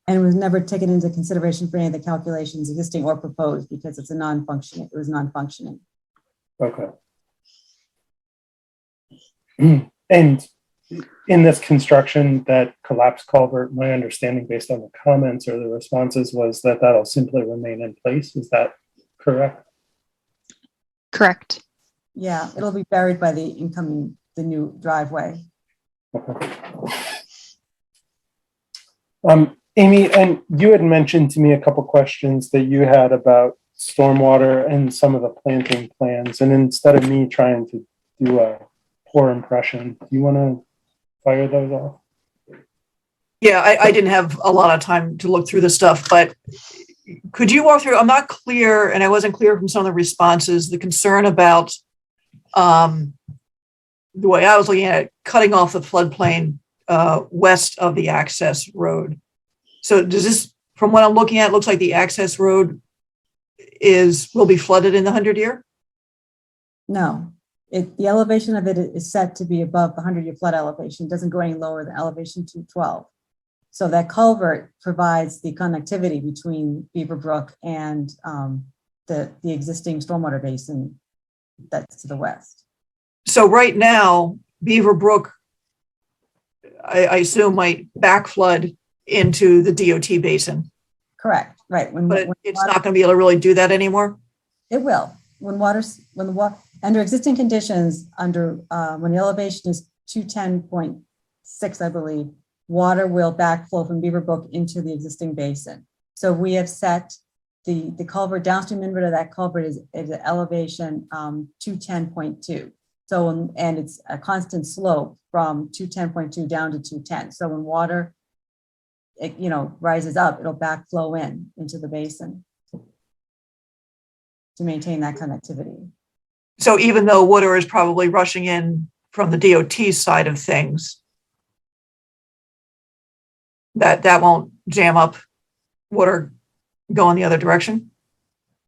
And it was never taken into consideration for any of the calculations, existing or proposed, because it's a non-functioning. It was non-functioning. Okay. And in this construction, that collapsed culvert, my understanding based on the comments or the responses was that that'll simply remain in place. Is that correct? Correct. Yeah, it'll be buried by the new driveway. Okay. Amy, and you had mentioned to me a couple questions that you had about stormwater and some of the planting plans. And instead of me trying to do a poor impression, do you want to fire those off? Yeah, I didn't have a lot of time to look through the stuff, but could you walk through, I'm not clear, and I wasn't clear from some of the responses, the concern about the way I was looking at it, cutting off the floodplain west of the access road. So does this, from what I'm looking at, it looks like the access road will be flooded in the 100-year? No, the elevation of it is set to be above the 100-year flood elevation. It doesn't go any lower than elevation 212. So that culvert provides the connectivity between Beaver Brook and the existing stormwater basin that's to the west. So right now, Beaver Brook, I assume, might backflood into the DOT basin. Correct, right. But it's not going to be able to really do that anymore? It will. When the water, under existing conditions, when the elevation is 210.6, I believe, water will backflow from Beaver Brook into the existing basin. So we have set the culvert, downstream inlet of that culvert is at elevation 210.2. So, and it's a constant slope from 210.2 down to 210. So when water, rises up, it'll backflow into the basin to maintain that connectivity. So even though water is probably rushing in from the DOT side of things, that won't jam up water going the other direction?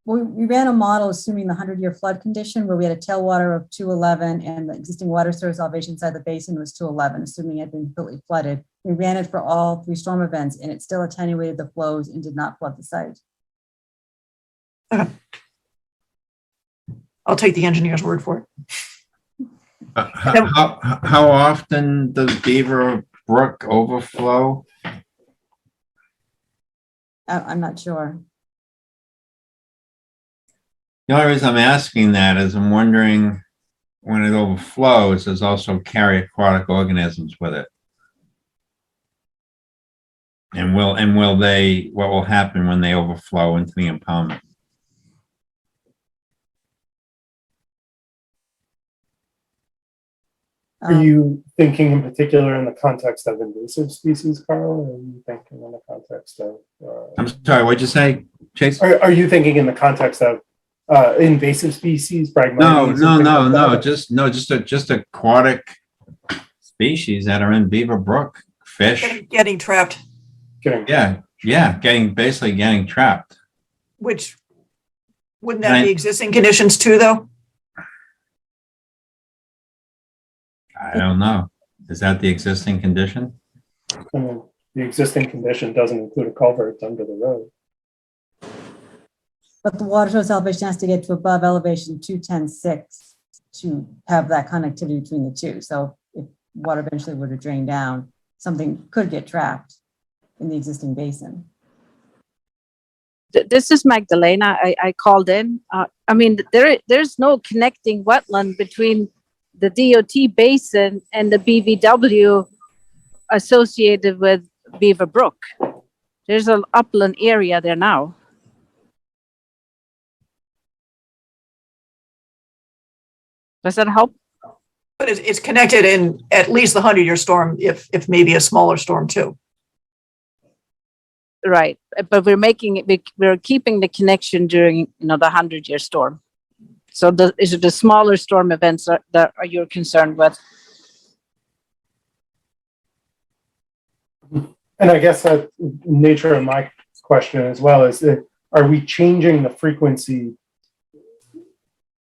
We ran a model assuming the 100-year flood condition where we had a tailwater of 211 and the existing water source elevation inside the basin was 211, assuming it had been completely flooded. We ran it for all 3 storm events and it still attenuated the flows and did not flood the site. Okay. I'll take the engineer's word for it. How often does Beaver Brook overflow? I'm not sure. The only reason I'm asking that is I'm wondering when it overflows, there's also carry aquatic organisms with it. And what will happen when they overflow into the impoundment? Are you thinking in particular in the context of invasive species, Carl, or are you thinking in the context of... I'm sorry, what'd you say, Chase? Are you thinking in the context of invasive species? No, just aquatic species that are in Beaver Brook. Fish. Getting trapped. Basically getting trapped. Which, wouldn't that be existing conditions too, though? I don't know. Is that the existing condition? I mean, the existing condition doesn't include a culvert under the road. But the water source elevation has to get to above elevation 210.6 to have that connectivity between the two. So if water eventually were to drain down, something could get trapped in the existing basin. This is Magdalena. I called in. There's no connecting wetland between the DOT basin and the BVW associated with Beaver Brook. There's an upland area there now. Does that help? But it's connected in at least the 100-year storm, if maybe a smaller storm too. Right, but we're keeping the connection during, the 100-year storm. So is it the smaller storm events that are you're concerned with? And I guess that nature of my question as well is that, are we changing the frequency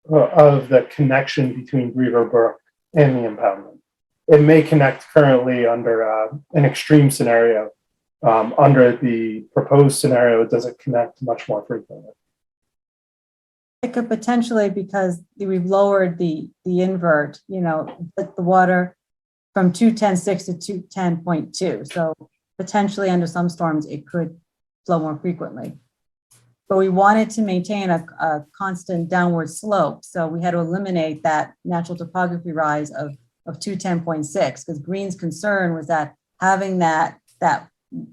of the connection between Beaver Brook and the impoundment? It may connect currently under an extreme scenario. Under the proposed scenario, does it connect much more frequently? It could potentially, because we've lowered the invert, put the water from 210.6 to 210.2. So potentially under some storms, it could flow more frequently. But we wanted to maintain a constant downward slope. So we had to eliminate that natural topography rise of 210.6, because Green's concern was that having that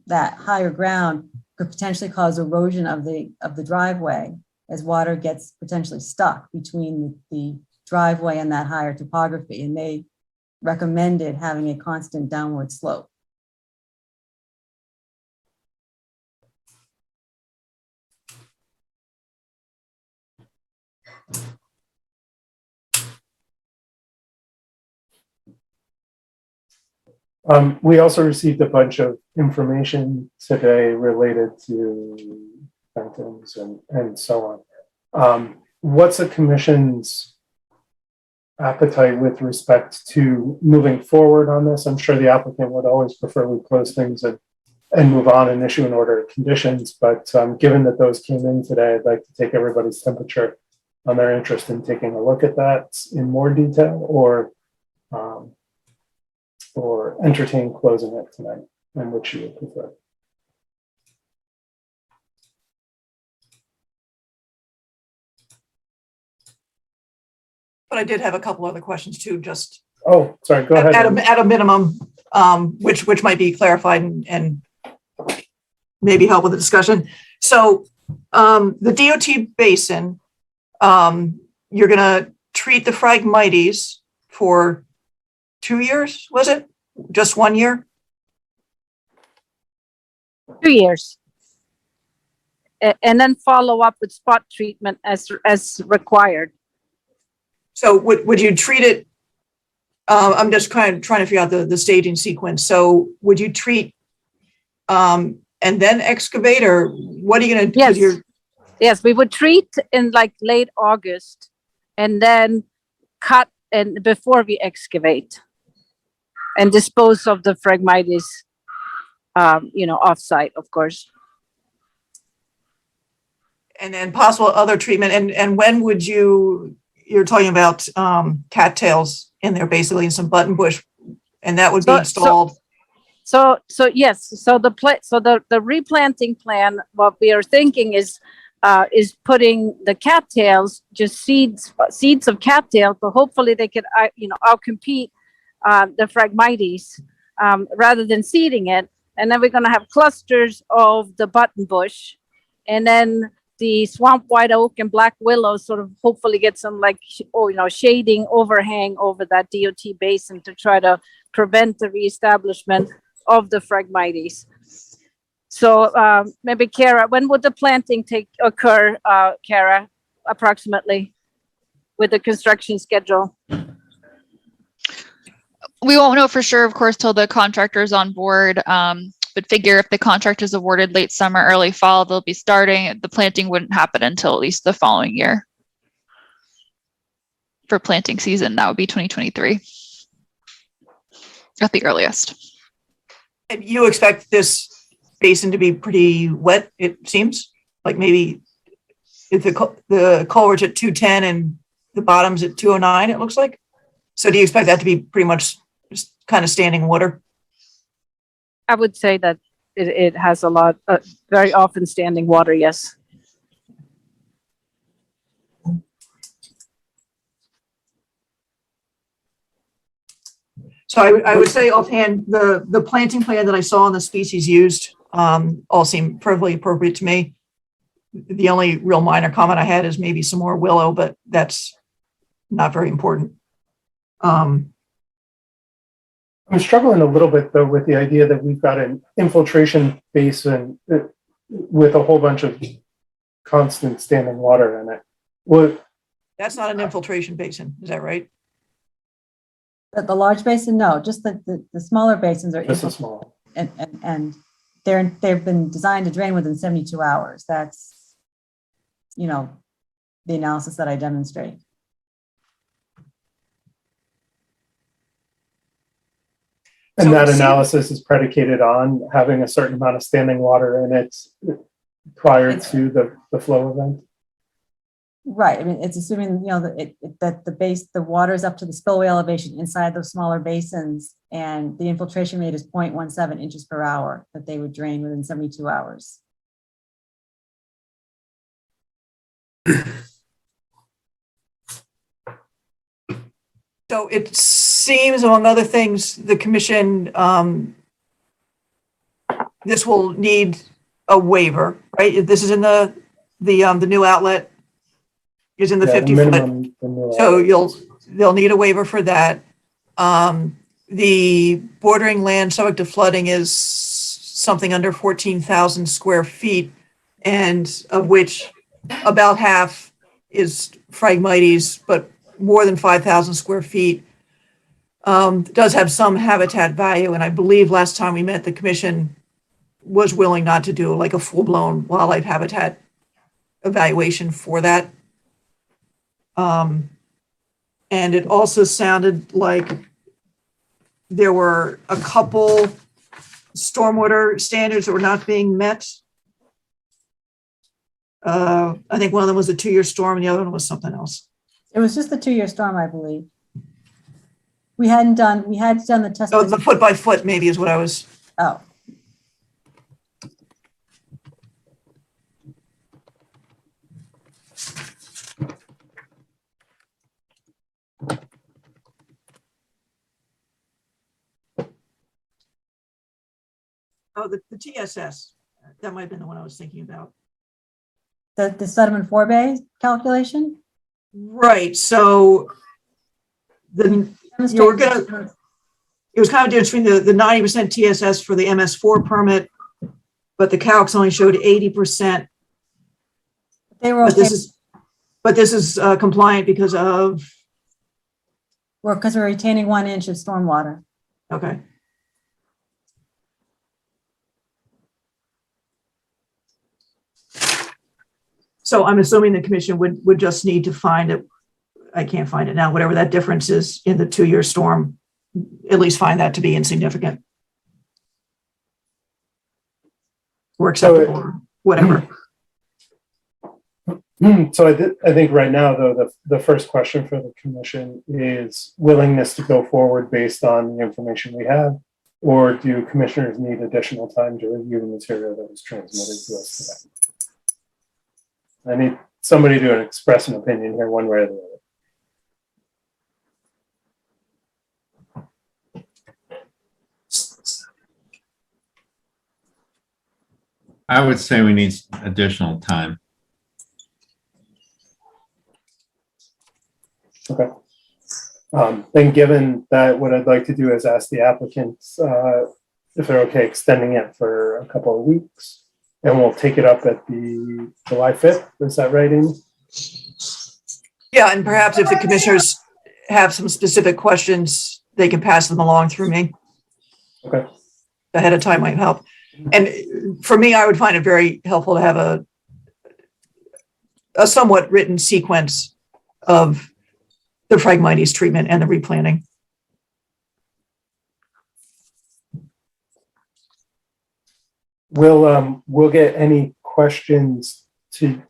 higher ground could potentially cause erosion of the driveway as water gets potentially stuck between the driveway and that higher topography. And they recommended having a constant downward slope. We also received a bunch of information today related to fountains and so on. What's the commission's appetite with respect to moving forward on this? I'm sure the applicant would always prefer we close things and move on and issue an order of conditions, but given that those came in today, I'd like to take everybody's temperature on their interest in taking a look at that in more detail, or entertain closing it tonight, and which you would prefer. But I did have a couple other questions too, just. Oh, sorry, go ahead. At a minimum, which might be clarified and maybe help with the discussion. So the DOT basin, you're gonna treat the Phragmites for 2 years, was it? Just 1 year? 2 years. And then follow up with spot treatment as required. So would you treat it? I'm just kind of trying to figure out the staging sequence. So would you treat and then excavate, or what are you going to do? Yes. Yes, we would treat in like late August and then cut and before we excavate and dispose of the Phragmites, offsite, of course. And then possible other treatment. And when would you're talking about cattails in there, basically, and some button bush, and that would be installed. So yes, so the replanting plan, what we are thinking is putting the cattails, just seeds of cattails, but hopefully they could, outcompete the Phragmites rather than seeding it. And then we're going to have clusters of the button bush, and then the swamp white oak and black willow sort of hopefully get some shading overhang over that DOT basin to try to prevent the reestablishment of the Phragmites. So maybe Kara, when would the planting occur, Kara, approximately, with the construction schedule? We won't know for sure, of course, till the contractor's on board. But figure if the contract is awarded late summer, early fall, they'll be starting. The planting wouldn't happen until at least the following year. For planting season, that would be 2023 at the earliest. And you expect this basin to be pretty wet, it seems? Like maybe if the culvert's at 210 and the bottom's at 209, it looks like. So do you expect that to be pretty much just kind of standing water? I would say that it has a lot, very often standing water, yes. So I would say offhand, the planting plan that I saw on the species used all seem perfectly appropriate to me. The only real minor comment I had is maybe some more willow, but that's not very important. I'm struggling a little bit though with the idea that we've got an infiltration basin with a whole bunch of constant standing water in it. Well, That's not an infiltration basin, is that right? The large basin, no, just the smaller basins are. just a small. And they've been designed to drain within 72 hours. That's, you know, the analysis that I demonstrate. And So that it seems- analysis is predicated on having a certain amount of standing water in it prior to the flow event. Right. I mean, it's assuming, you know, that the water is up to the spillway elevation inside those smaller basins, and the infiltration rate is 0.17 inches per hour that they would drain within 72 hours. So it seems, among other things, the commission, this will need a waiver, right? This is in the new outlet is in the 50 foot. So they'll need a waiver for that. The bordering land subject to flooding is something under 14,000 square feet, and of which about half is Phragmites, but more than 5,000 square feet does have some habitat value. And I believe last time we met, the commission was willing not to do like a full-blown wildlife habitat evaluation for that. And it also sounded like there were a couple stormwater standards that were not being met. I think one of them was a 2-year storm and the other one was something else. It was just the 2-year storm, I believe. We had done the test. Oh, the foot by foot maybe is what I was. Oh. Oh, the TSS. That might have been the one I was thinking about. The sediment forebay calculation? Right. So it was kind of different between the 90% TSS for the MS4 permit, but the calcs only showed 80%. They were okay. But this is compliant because of? Well, because we're retaining 1 inch of stormwater. Okay. So I'm assuming the commission would just need to find it. I can't find it now, whatever that difference is in the 2-year storm, at least find that to be insignificant. Or acceptable, or whatever. So I think right now, though, the first question for the commission is willingness to go forward based on the information we have, or do commissioners need additional time to review the material that was transmitted to us today? I need somebody to express an opinion here one way or the other. I would say we need additional time. Okay. And given that, what I'd like to do is ask the applicants if they're okay extending it for a couple of weeks, and we'll take it up at the July 5th. Is that right, Amy? Yeah, and perhaps if the commissioners have some specific questions, they can pass them along through me. Okay. Ahead of time might help. And for me, I would find it very helpful to have a somewhat written sequence of the Phragmites treatment and the replanting. We'll get any questions to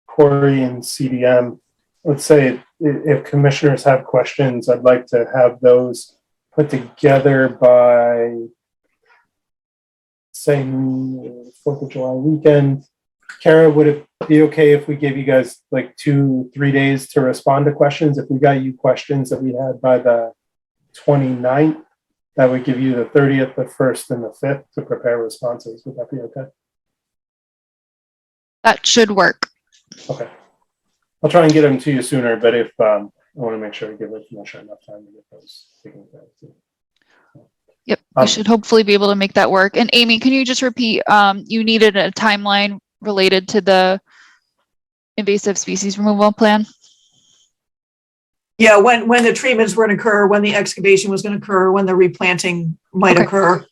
Corey and CDM. Let's say if commissioners have questions, I'd like to have those put together by, say, 4th of July weekend. Kara, would it be okay if we gave you guys like 2-3 days to respond to questions? If we got you questions that we had by the 29th, That would give you the 30th, the 1st, and the 5th to prepare responses. Would that be okay? That should work. Okay. I'll try and get them to you sooner, but if I want to make sure I give the commission enough time to get those taken care of too. Yep, we should hopefully be able to make that work. And Amy, can you just repeat, you needed a timeline related to the invasive species removal plan? Yeah, when the treatments were going to occur, when the excavation was going to occur, when the replanting might occur.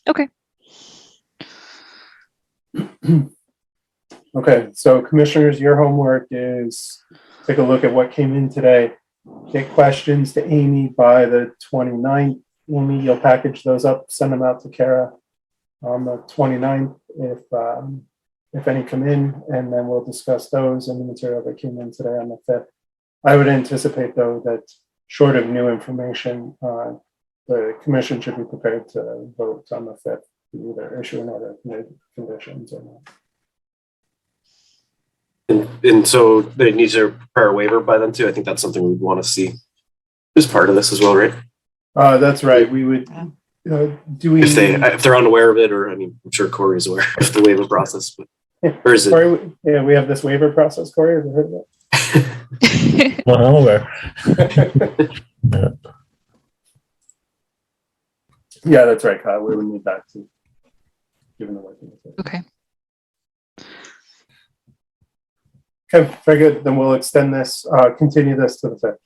Okay. Okay, so commissioners, your homework is take a look at what came in today. Get questions to Amy by the 29th. Amy, you'll package those up, send them out to Kara on the 29th if any come in, and then we'll discuss those and the material that came in today on the 5th. I would anticipate, though, that short of new information, the commission should be prepared to vote on the 5th to either issue an order of conditions or not. And so they need to prepare a waiver by then too. I think that's something we'd want to see as part of this as well, right? That's right. We would. Do we? If they're unaware of it, or I mean, I'm sure Corey's aware of the waiver process, but or is it? Corey, yeah, we have this waiver process. Corey, have you heard of it? Well, I'm aware. Yeah, that's right, Kyle. We would need that too, given the working. Okay. Okay, very good. Then we'll extend this, continue this to the 5th.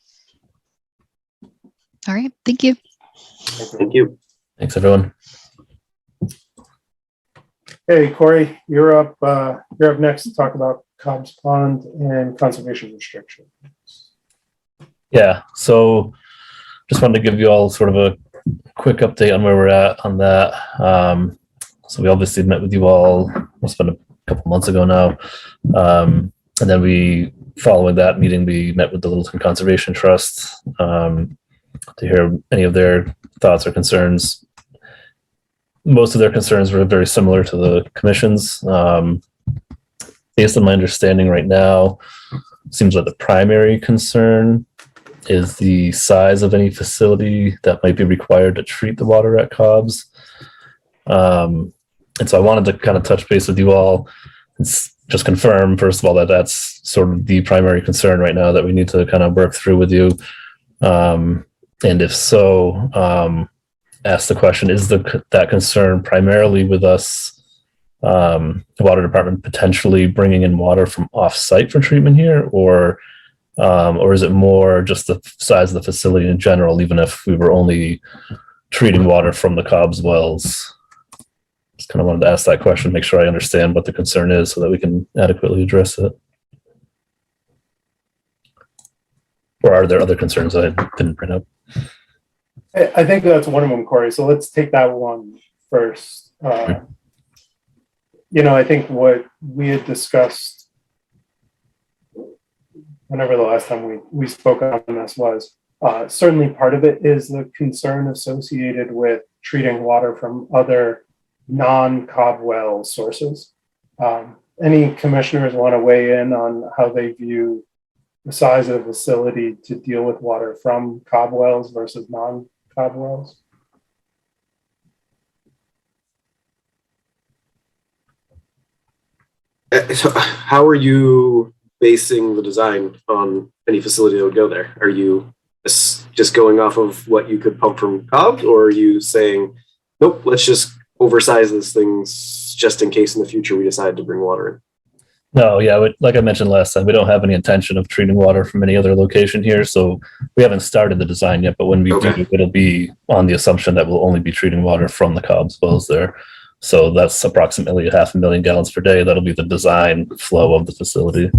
All right. Thank you. Thank you. Thanks, everyone. Hey, Corey, you're up next to talk about Cobb's Pond and conservation restriction. Yeah, so just wanted to give you all sort of a quick update on where we're at on that. So we obviously met with you all, it's been a couple months ago now. And then following that meeting, we met with the Littleton Conservation Trust to hear any of their thoughts or concerns. Most of their concerns were very similar to the commission's. Based on my understanding right now, it seems like the primary concern is the size of any facility that might be required to treat the water at Cobb's. And so I wanted to kind of touch base with you all and just confirm, first of all, that that's sort of the primary concern right now that we need to kind of work through with you. And if so, ask the question, is that concern primarily with us, the water department potentially bringing in water from off-site for treatment here, or is it more just the size of the facility in general, even if we were only treating water from the Cobb's wells? Just kind of wanted to ask that question, make sure I understand what the concern is so that we can adequately address it. Or are there other concerns I didn't bring up? I think that's one of them, Corey. So let's take that one first. I think what we had discussed whenever the last time we spoke on this was certainly part of it is the concern associated with treating water from other non-Cobb well sources. Any commissioners want to weigh in on how they view the size of the facility to deal with water from Cobb wells versus non-Cobb wells? So how are you basing the design on any facility that would go there? Are you just going off of what you could pump from Cobb, or are you saying, nope, let's just oversize this thing just in case in the future we decide to bring water in? No, yeah, like I mentioned last time, we don't have any intention of treating water from any other location here, so we haven't started the design yet, but when we do, it'll be on the assumption that we'll only be treating water from the Cobb's wells there. So that's approximately 500,000 gallons per day. That'll be the design flow of the facility.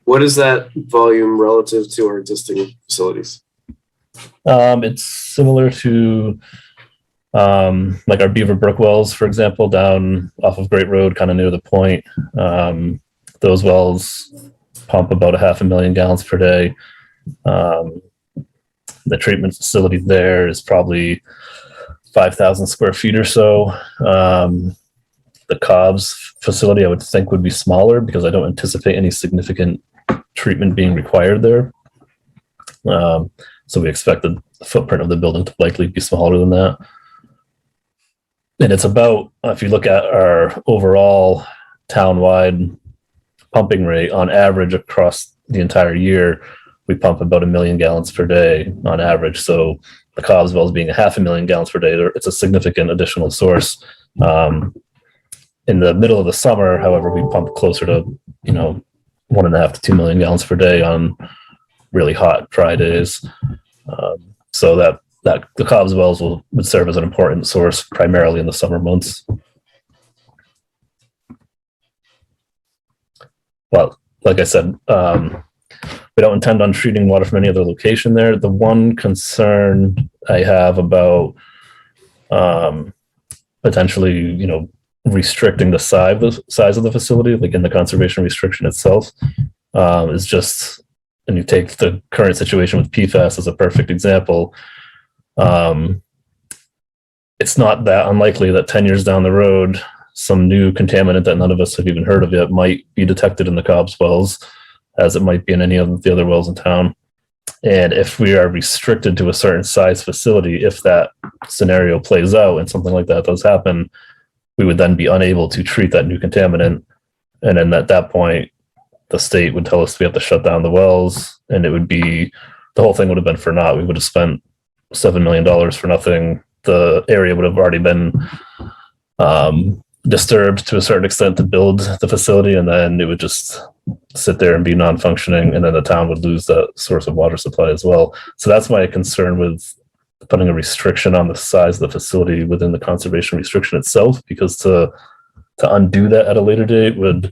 What is that volume relative to our existing facilities? It's similar to like our Beaver Brook wells, for example, down off of Great Road, kind of near the point. Those wells pump about 500,000 gallons per day. The treatment facility there is probably 5,000 square feet or so. The Cobb's facility, I would think, would be smaller because I don't anticipate any significant treatment being required there. So we expected the footprint of the building to likely be smaller than that. And it's about, if you look at our overall townwide pumping rate on average across the entire year, we pump about 1 million gallons per day on average. So the Cobb's wells being 500,000 gallons per day, it's a significant additional source. In the middle of the summer, however, we pump closer to, 1.5 to 2 million gallons per day on really hot, dry days. So that the Cobb's wells would serve as an important source primarily in the summer months. Well, like I said, we don't intend on treating water from any other location there. The one concern I have about potentially, restricting the size of the facility, like in the conservation restriction itself, is just, and you take the current situation with PFAS as a perfect example. It's not that unlikely that 10 years down the road, some new contaminant that none of us have even heard of yet might be detected in the Cobb's wells, as it might be in any of the other wells in town. And if we are restricted to a certain size facility, if that scenario plays out and something like that does happen, we would then be unable to treat that new contaminant. And then at that point, the state would tell us we have to shut down the wells, and it would be, the whole thing would have been for naught. We would have spent $7 million for nothing. The area would have already been disturbed to a certain extent to build the facility, and then it would just sit there and be non-functioning, and then the town would lose that source of water supply as well. So that's my concern with putting a restriction on the size of the facility within the conservation restriction itself, because to undo that at a later date would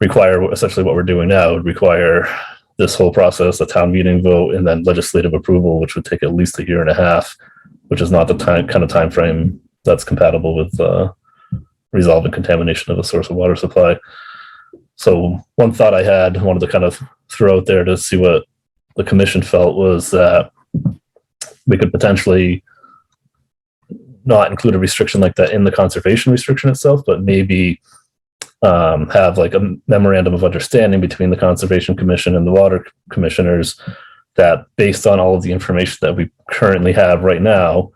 require essentially what we're doing now, would require this whole process, a town meeting vote, and then legislative approval, which would take at least 1.5 years, which is not the kind of time frame that's compatible with resolving contamination of a source of water supply. So one thought I had, wanted to kind of throw out there to see what the commission felt, was that we could potentially not include a restriction like that in the conservation restriction itself, but maybe have like a memorandum of understanding between the Conservation Commission and the water commissioners that, based on all of the information that we currently have right now,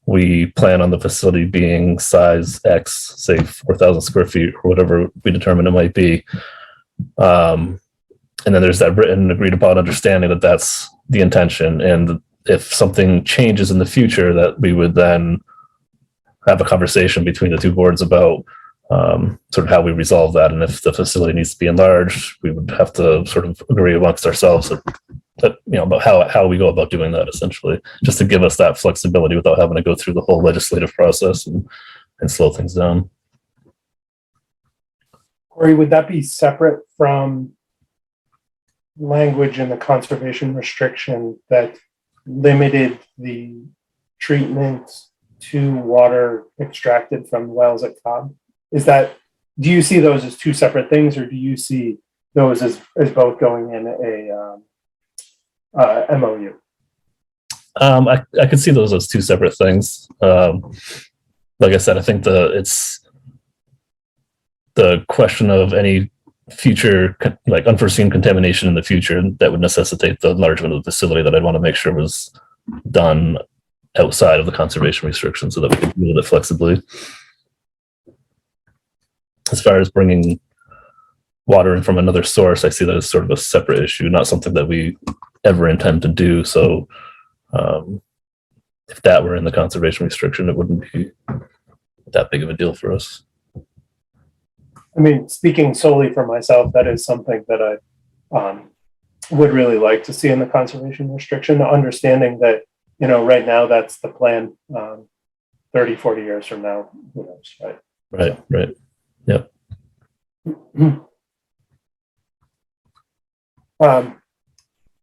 we plan on the facility being size X, say 4,000 square feet or whatever we determine it might be. And then there's that written, agreed upon understanding that that's the intention. And if something changes in the future, that we would then have a conversation between the two boards about sort of how we resolve that. And if the facility needs to be enlarged, we would have to sort of agree amongst ourselves that about how we go about doing that, essentially, just to give us that flexibility without having to go through the whole legislative process and slow things down. Corey, would that be separate from language in the conservation restriction that limited the treatment to water extracted from wells at Cobb? Do you see those as two separate things, or do you see those as both going in a MOU? I could see those as two separate things. Like I said, I think it's the question of any future, like unforeseen contamination in the future that would necessitate the enlargement of the facility, that I'd want to make sure was done outside of the conservation restriction so that we could deal with it flexibly. As far as bringing water in from another source, I see that as sort of a separate issue, not something that we ever intend to do. So if that were in the conservation restriction, it wouldn't be that big of a deal for us. I mean, speaking solely for myself, that is something that I would really like to see in the conservation restriction, understanding that, right now that's the plan. 30, 40 years from now, who knows, right? Right, so. Right. Yep.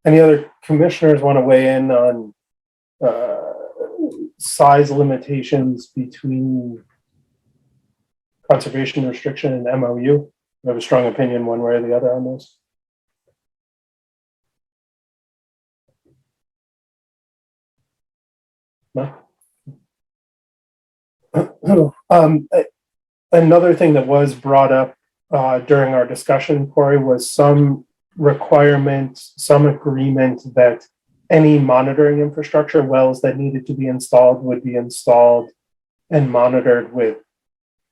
Any other commissioners want to weigh in on size limitations between conservation restriction and MOU? You have a strong opinion one way or the other on this? No? Another thing that was brought up during our discussion, Corey, was some requirement, some agreement that any monitoring infrastructure, wells that needed to be installed would be installed and monitored with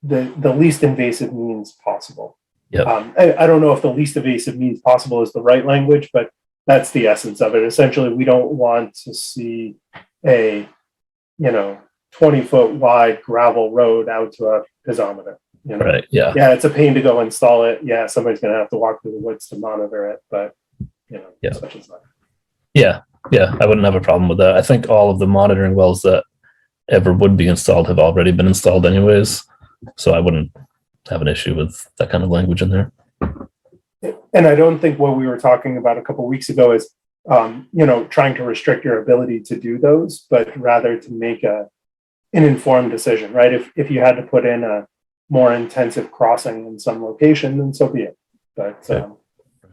the least invasive means possible. Yep. I don't know if the least invasive means possible is the right language, but that's the essence of it. Essentially, we don't want to see a 20-foot wide gravel road out to a piezometer. Right. Yeah. Yeah, it's a pain to go install it. Yeah, somebody's going to have to walk through the woods to monitor it, but Yeah. such as that. Yeah. I wouldn't have a problem with that. I think all of the monitoring wells that ever would be installed have already been installed anyways, so I wouldn't have an issue with that kind of language in there. And I don't think what we were talking about a couple of weeks ago is, trying to restrict your ability to do those, but rather to make an informed decision, right? If you had to put in a more intensive crossing in some location, then so be it. But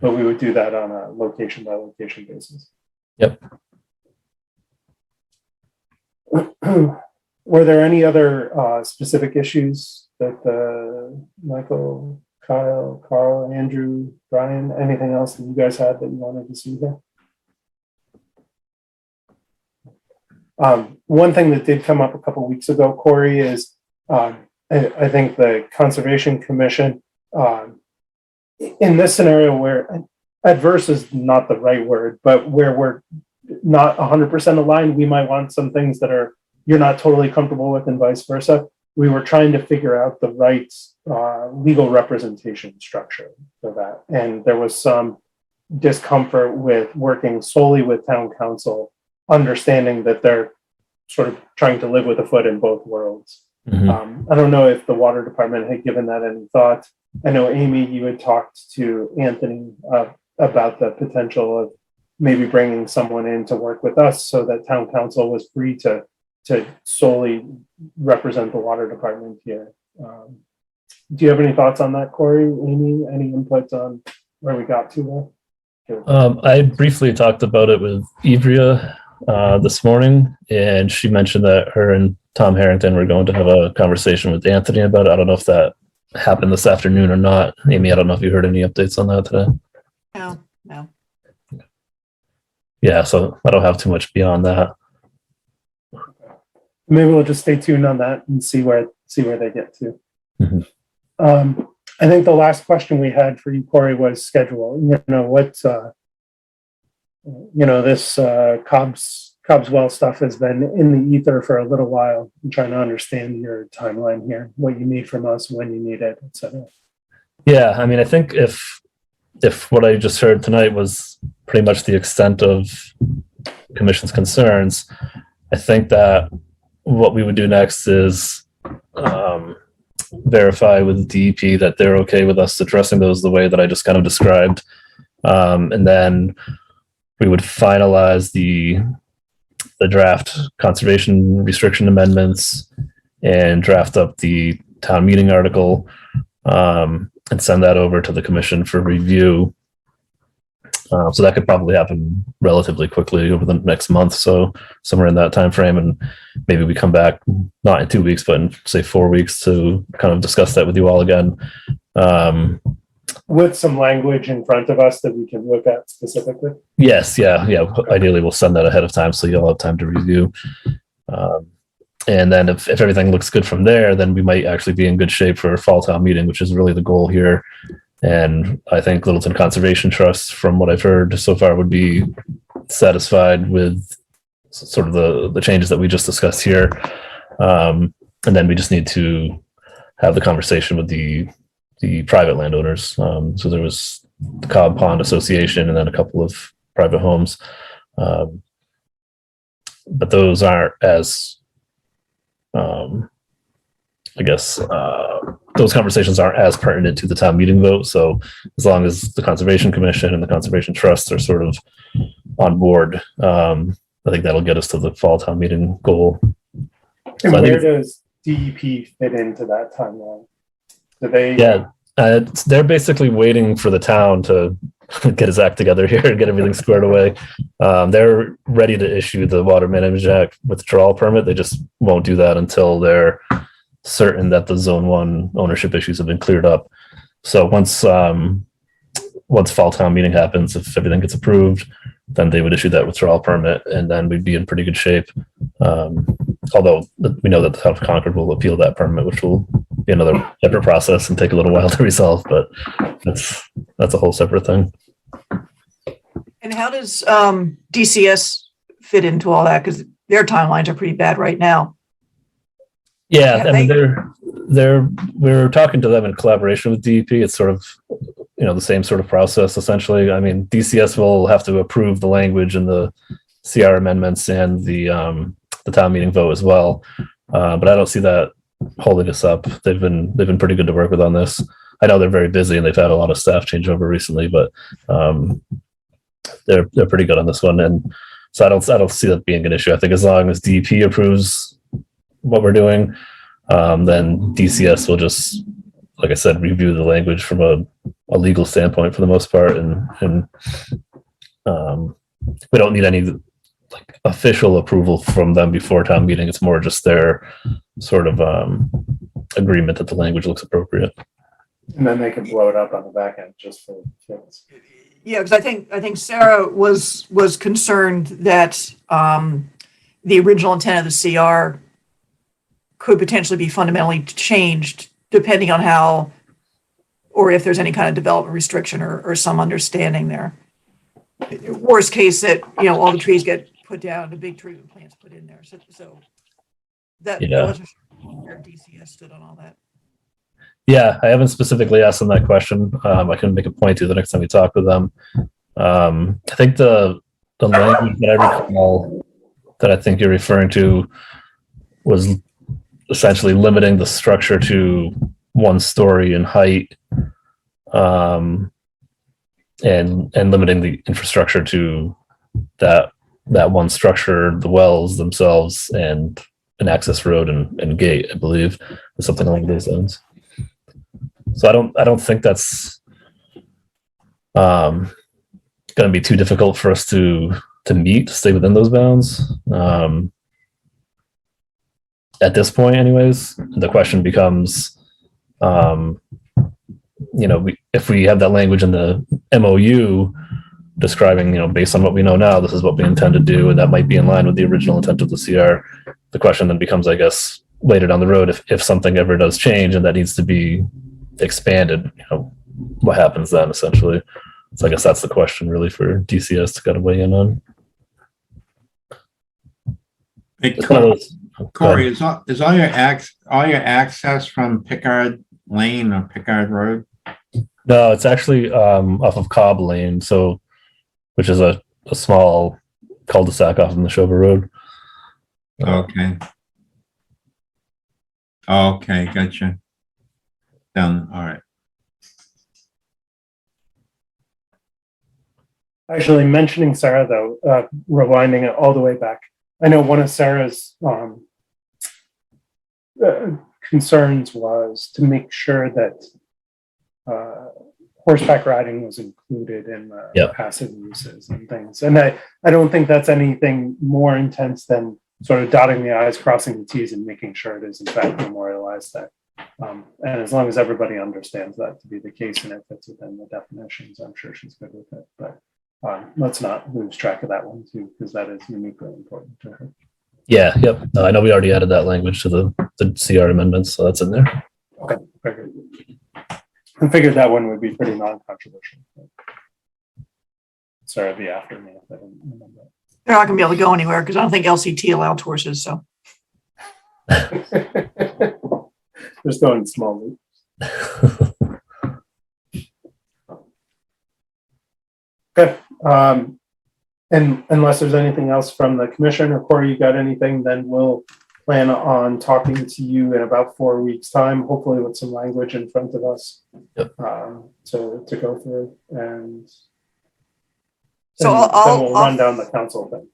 we would do that on a location by location basis. Yep. Were there any other specific issues that Michael, Kyle, Carl, Andrew, Brian, anything else that you guys had that you wanted to see there? One thing that did come up a couple weeks ago, Corey, is I think the Conservation Commission, in this scenario where adverse is not the right word, but where we're not 100% aligned, we might want some things that you're not totally comfortable with and vice versa. We were trying to figure out the right legal representation structure for that. And there was some discomfort with working solely with town council, understanding that they're sort of trying to live with a foot in both worlds. Mm-hmm. I don't know if the water department had given that any thought. I know, Amy, you had talked to Anthony about the potential of maybe bringing someone in to work with us so that town council was free to solely represent the water department here. Do you have any thoughts on that, Corey? Amy, any input on where we got to there? I briefly talked about it with Ivrea this morning, and she mentioned that her and Tom Harrington were going to have a conversation with Anthony about it. I don't know if that happened this afternoon or not. Amy, I don't know if you heard any updates on that today. No. Yeah, so I don't have too much beyond that. Maybe we'll just stay tuned on that and see where they get to. Mm-hmm. I think the last question we had for you, Corey, was schedule. This Cobb's well stuff has been in the ether for a little while. I'm trying to understand your timeline here, what you need from us, when you need it, etc. Yeah, I mean, I think if what I just heard tonight was pretty much the extent of Commission's concerns, I think that what we would do next is verify with DEP that they're okay with us addressing those the way that I just kind of described. And then we would finalize the draft conservation restriction amendments and draft up the town meeting article and send that over to the commission for review. So that could probably happen relatively quickly over the next month, so somewhere in that time frame, and maybe we come back not in 2 weeks, but in say 4 weeks to kind of discuss that with you all again. With some language in front of us that we can look at specifically. Yes, yeah. Ideally, we'll send that ahead of time so you'll have time to review. And then if everything looks good from there, then we might actually be in good shape for a fall town meeting, which is really the goal here. And I think Littleton Conservation Trust, from what I've heard so far, would be satisfied with sort of the changes that we just discussed here. And then we just need to have the conversation with the private landowners. So there was the Cobb Pond Association and then a couple of private homes. But those aren't as, those conversations aren't as pertinent to the town meeting vote. So as long as the Conservation Commission and the Conservation Trust are sort of on board, I think that'll get us to the fall town meeting goal. And where does DEP fit into that timeline? Do they? Yeah, they're basically waiting for the town to get his act together here and get everything squared away. They're ready to issue the Water Management Act withdrawal permit. They just won't do that until they're certain that the Zone 1 ownership issues have been cleared up. So once fall town meeting happens, if everything gets approved, then they would issue that withdrawal permit, and then we'd be in pretty good shape. Although we know that the town of Concord will appeal that permit, which will be another separate process and take a little while to resolve, but that's a whole separate thing. And how does DCS fit into all that? Because their timelines are pretty bad right now. Yeah, I mean, we're talking to them in collaboration with DEP. It's sort of, the same sort of process, essentially. I mean, DCS will have to approve the language and the CR amendments and the town meeting vote as well. But I don't see that holding us up. They've been pretty good to work with on this. I know they're very busy and they've had a lot of staff changeover recently, but they're pretty good on this one. And so I don't see that being an issue. I think as long as DEP approves what we're doing, then DCS will just, like I said, review the language from a legal standpoint for the most part, and we don't need any official approval from them before town meeting. It's more just their sort of agreement that the language looks appropriate. And then they can blow it up on the back end just for kids. Yeah, because I think Sarah was concerned that the original intent of the CR could potentially be fundamentally changed depending on how, or if there's any kind of development restriction or some understanding there. Worst case that, all the trees get put down, the big treatment plants put in there. So that wasn't sure where DCS stood on all that. Yeah, I haven't specifically asked them that question. I can make a point to the next time we talk with them. I think the language that I recall that I think you're referring to was essentially limiting the structure to 1 story in height, and limiting the infrastructure to that 1 structure, the wells themselves, and an access road and gate, I believe, or something along those lines. So I don't think that's going to be too difficult for us to stay within those bounds. At this point, anyways, the question becomes, if we have that language in the MOU describing, based on what we know now, this is what we intend to do, and that might be in line with the original intent of the CR. The question then becomes, I guess, later down the road, if something ever does change and that needs to be expanded, what happens then, essentially? So I guess that's the question really for DCS to kind of weigh in on. Hey, Corey, is all your access from Pickard Lane or Pickard Road? No, it's actually off of Cobb Lane, which is a small cul-de-sac off of the Neshoba Road. Okay. Okay, gotcha. Down, all right. Actually, mentioning Sarah, though, rewinding it all the way back, I know one of Sarah's concerns was to make sure that horseback riding was included in the passive uses and things. And I don't think that's anything more intense than sort of dotting the I's, crossing the T's, and making sure it is in fact memorialized there. And as long as everybody understands that to be the case and it fits within the definitions, I'm sure she's good with it. But let's not lose track of that one too, because that is uniquely important to her. Yeah, yep. I know we already added that language to the CR amendments, so that's in there. Okay, very good. I figured that one would be pretty non-controversial. Sorry, it'd be after me if I didn't remember. They're not going to be able to go anywhere because I don't think LCT allows horses. So just going small loops. Okay. And unless there's anything else from the commission or Corey, you got anything, then we'll plan on talking to you in about 4 weeks' time, hopefully with some language in front of us to go through. And so we'll run down the council thing.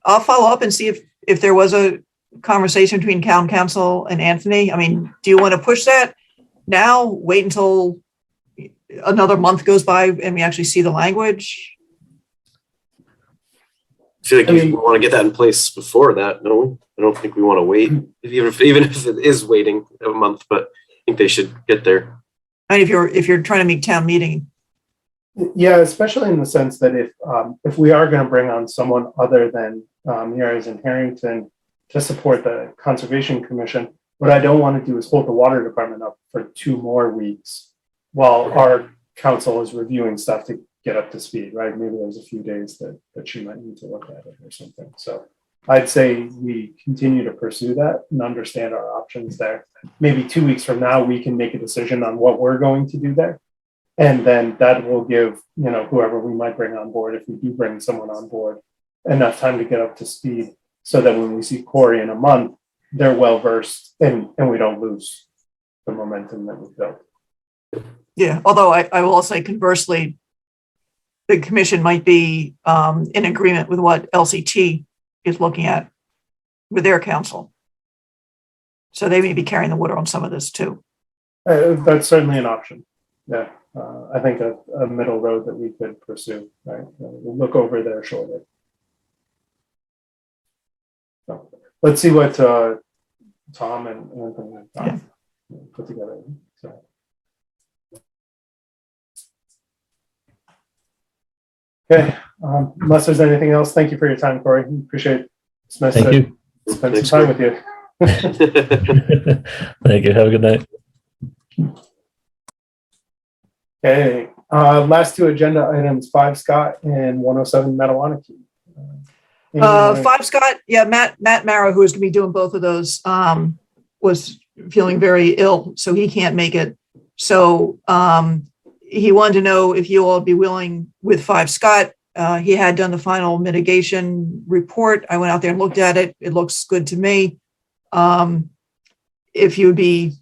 I'll follow up and see if there was a conversation between town council and Anthony. I mean, do you want to push that now? Wait until another month goes by and we actually see the language? I feel like we want to get that in place before that. No, I don't think we want to wait, even if it is waiting a month. But I think they should get there. And if you're trying to meet town meeting, Yeah, especially in the sense that if we are going to bring on someone other than Yares and Harrington to support the Conservation Commission, what I don't want to do is hold the water department up for 2 more weeks while our council is reviewing stuff to get up to speed, right? Maybe there's a few days that she might need to look at it or something. So I'd say we continue to pursue that and understand our options there. Maybe 2 weeks from now, we can make a decision on what we're going to do there. And then that will give, whoever we might bring on board, if we do bring someone on board, enough time to get up to speed so that when we see Corey in a month, they're well-versed and we don't lose the momentum that we've built. Yeah, although I will say conversely, the commission might be in agreement with what LCT is looking at with their council. So they may be carrying the water on some of this too. That's certainly an option. Yeah, I think a middle road that we could pursue, right? We'll look over their shoulder. So let's see what Tom and Anthony put together. So. Okay, unless there's anything else, thank you for your time, Corey. Appreciate it. It's nice to spend some time with you. Thank you. Have a good night. Okay, last 2 agenda items, 5 Scott and 107 Metawanaki. 5 Scott, yeah, Matt Marrow, who is going to be doing both of those, was feeling very ill, so he can't make it. So he wanted to know if you all would be willing with 5 Scott. He had done the final mitigation report. I went out there and looked at it. It looks good to me. If you would be,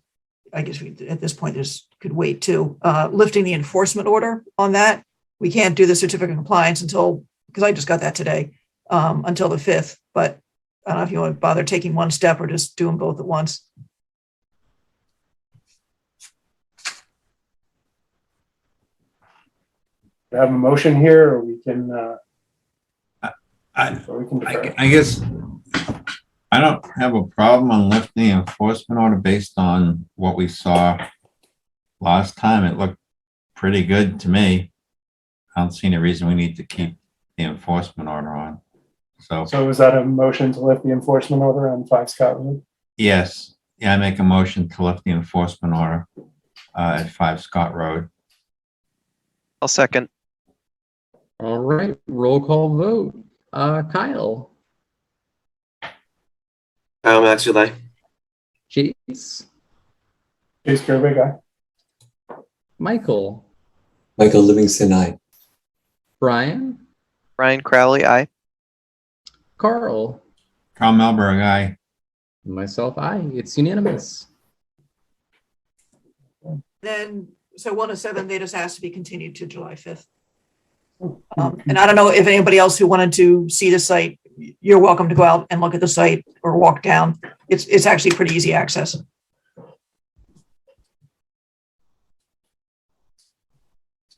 I guess at this point, this could wait too, lifting the enforcement order on that. We can't do the certificate of compliance until, because I just got that today, until the 5th, but I don't know if you want to bother taking one step or just do them both at once. We have a motion here, or we can. I guess I don't have a problem on lifting the enforcement order based on what we saw last time. It looked pretty good to me. I don't see any reason we need to keep the enforcement order on. So is that a motion to lift the enforcement order on 5 Scott Road? Yes. Yeah, I make a motion to lift the enforcement order at 5 Scott Road. I'll second. All right, roll call vote. Kyle. Kyle Maxwell, aye. Chase. Chase Gervig, aye. Michael. Michael Livingston, aye. Brian. Brian Crowley, aye. Carl. Carl Melberg, aye. Myself, aye. It's unanimous. Then, so 107, they just asked to be continued to July 5th. And I don't know if anybody else who wanted to see the site, you're welcome to go out and look at the site or walk down. It's actually pretty easy access.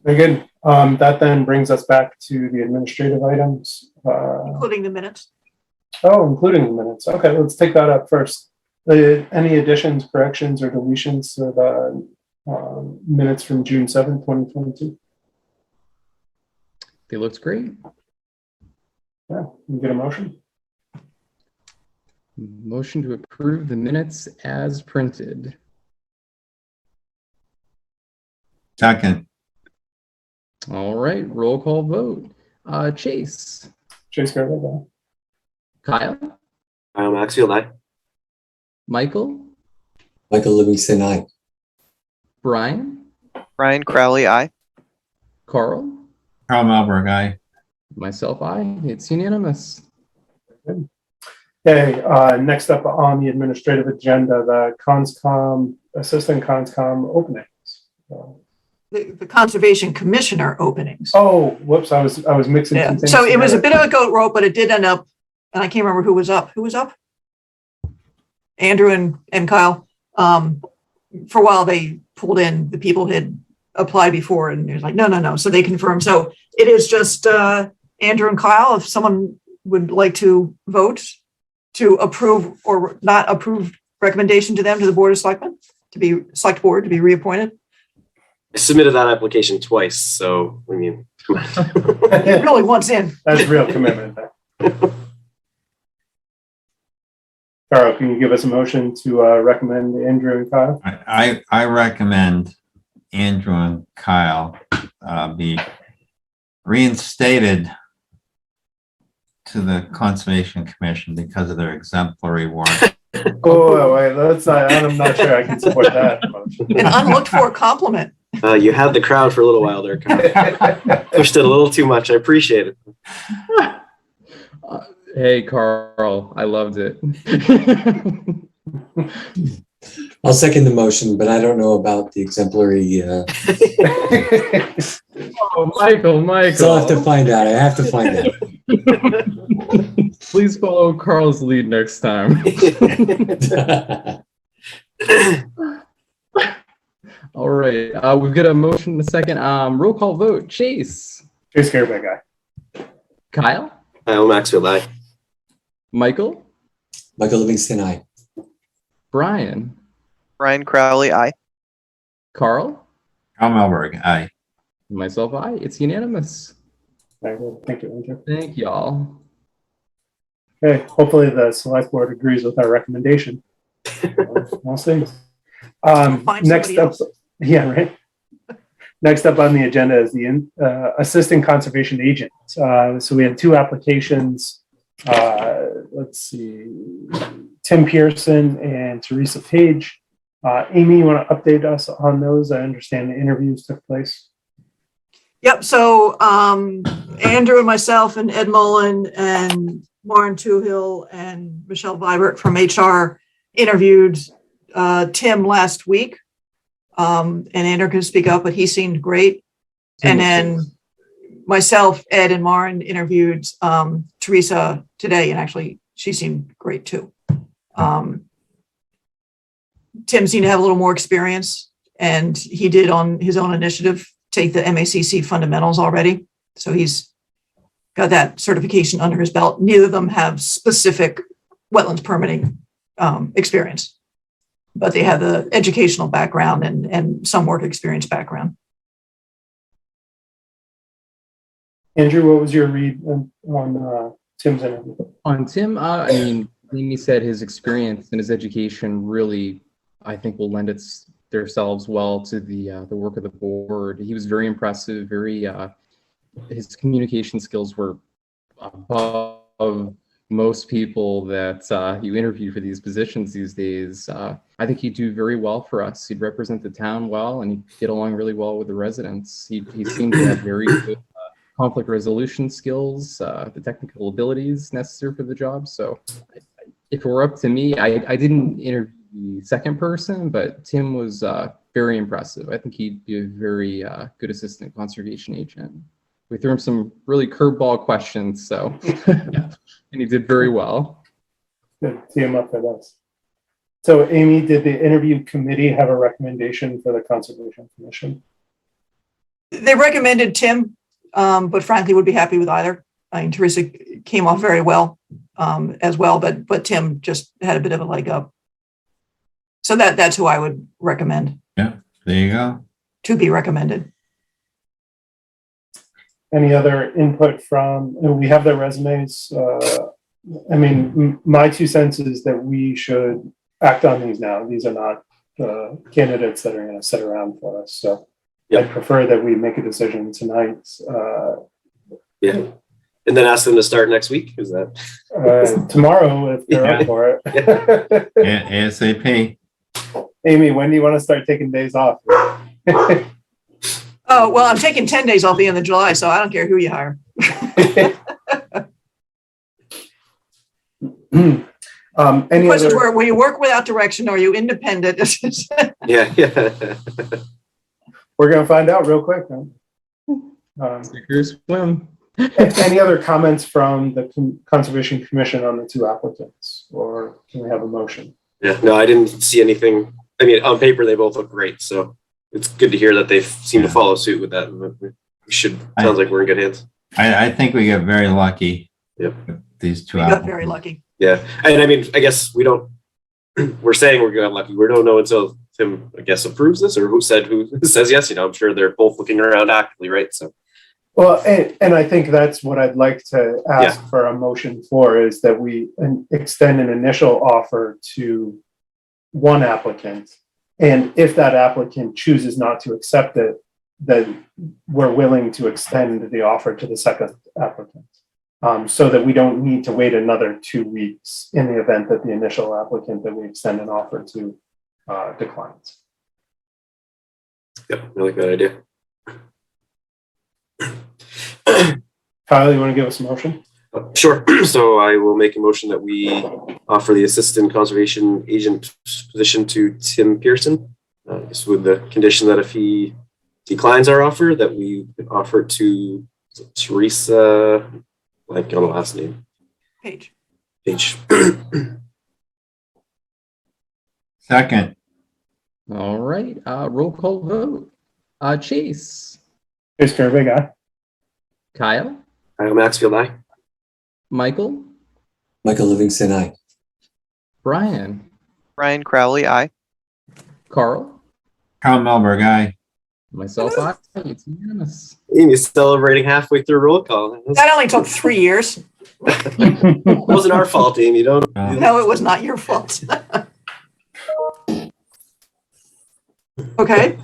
Very good. That then brings us back to the administrative items. Including the minutes. Oh, including the minutes. Okay, let's take that up first. Any additions, corrections, or deletions to the minutes from June 7th, 2022? It looks great. Yeah, you get a motion? Motion to approve the minutes as printed. Second. All right, roll call vote. Chase. Chase Gervig, Kyle. Kyle Maxwell, aye. Michael. Michael Livingston, aye. Brian. Brian Crowley, aye. Carl. Carl Melberg, aye. Myself, aye. It's unanimous. Okay, next up on the administrative agenda, the Conscom, assistant Conscom openings. The Conservation Commissioner openings. Oh, whoops, I was mixing two things So it was a together. bit of a goat rope, but it did end up, and I can't remember who was up. Who was up? Andrew and Kyle. For a while, they pulled in the people who had applied before, and there's like, no. So they confirmed. So it is just Andrew and Kyle. If someone would like to vote to approve or not approve recommendation to them to the Board of Selectmen, to be select board, to be reappointed. submitted that application twice, so I mean, come on. He really wants in. That's real commitment there. Carl, can you give us a motion to recommend Andrew and Kyle? I recommend Andrew and Kyle be reinstated to the Conservation Commission because of their exemplary work. Oh, wait, I'm not sure I can support that motion. An unlooked for compliment. You had the crowd for a little while there, Kyle. Pushed it a little too much. I appreciate it. Hey, Carl, I loved it. I'll second the motion, but I don't know about the exemplary. Oh, Michael. So I'll have to find out. I have to find out. Please follow Carl's lead next time. All right, we've got a motion in a second. Roll call vote. Chase. Chase Carabay guy. Kyle. Kyle Maxfield, aye. Michael. Michael Livingston, aye. Brian. Brian Crowley, aye. Carl. Carl Melberg, aye. Myself, aye. It's unanimous. Thank you, Andrew. Thank y'all. Okay, hopefully the select board agrees with our recommendation. We'll see. Next up, yeah, right. Next up on the agenda is the assistant conservation agent. So we have two applications. Let's see, Tim Pearson and Teresa Page. Amy, you want to update us on those? I understand the interviews took place. Yep. So Andrew and myself and Ed Mullen and Lauren Toohill and Michelle Vibert from HR interviewed Tim last week. And Andrew can speak up, but he seemed great. And then myself, Ed, and Lauren interviewed Teresa today, and actually she seemed great too. Tim seemed to have a little more experience, and he did on his own initiative take the MACC fundamentals already. So he's got that certification under his belt. Neither of them have specific wetlands permitting experience, but they have the educational background and some work experience background. Andrew, what was your read on Tim's interview? On Tim, I mean, Amy said his experience and his education really, I think, will lend themselves well to the work of the board. He was very impressive. His communication skills were above most people that you interview for these positions these days. I think he'd do very well for us. He'd represent the town well, and he'd get along really well with the residents. He seemed to have very good conflict resolution skills, the technical abilities necessary for the job. So if it were up to me, I didn't interview the second person, but Tim was very impressive. I think he'd be a very good assistant conservation agent. We threw him some really curveball questions, so and he did very well. Good, tee him up for this. So Amy, did the interview committee have a recommendation for the Conservation Commission? They recommended Tim, but frankly would be happy with either. I mean, Teresa came off very well as well, but Tim just had a bit of a leg up. So that's who I would recommend. Yeah, there you go. To be recommended. Any other input from, we have their resumes. I mean, my 2 cents is that we should act on these now. These are not candidates that are going to sit around for us. So yep. I'd prefer that we make a decision tonight. Yeah. And then ask them to start next week. Is that tomorrow if they're up for it? ASAP. Amy, when do you want to start taking days off? Oh, well, I'm taking 10 days off the end of July, so I don't care who you hire. Any questions other... were you work without direction or are you independent? Yeah. We're going to find out real quick. Swim. Any other comments from the Conservation Commission on the two applicants, or can we have a motion? Yeah, no, I didn't see anything. I mean, on paper, they both look great. So it's good to hear that they seem to follow suit with that. Sounds like we're in good hands. I think we got very lucky. Yep. With these two. We got very lucky. Yeah. And I mean, I guess we're saying we're got lucky. We don't know until Tim, I guess, approves this, or who says yes. I'm sure they're both looking around actively, right? So. Well, and I think that's what I'd like to ask for a motion for, is that we extend an initial offer to one applicant. And if that applicant chooses not to accept it, then we're willing to extend the offer to the second applicant. So that we don't need to wait another 2 weeks in the event that the initial applicant that we extend an offer to declines. Yep, I like that idea. Kyle, you want to give us a motion? Sure. So I will make a motion that we offer the assistant conservation agent position to Tim Pearson, just with the condition that if he declines our offer, that we offer it to Teresa, like on the last name. Page. Second. All right. Roll call vote. Chase. Chase Big Eye. Kyle. Kyle Maxfield, aye. Michael. Michael Livingston, aye. Brian. Brian Crowley, aye. Carl. Carl Melberg, aye. Myself, aye. It's unanimous. Amy's celebrating halfway through roll call. That only took 3 years. It wasn't our fault, Amy. Don't. No, it was not your fault. Okay.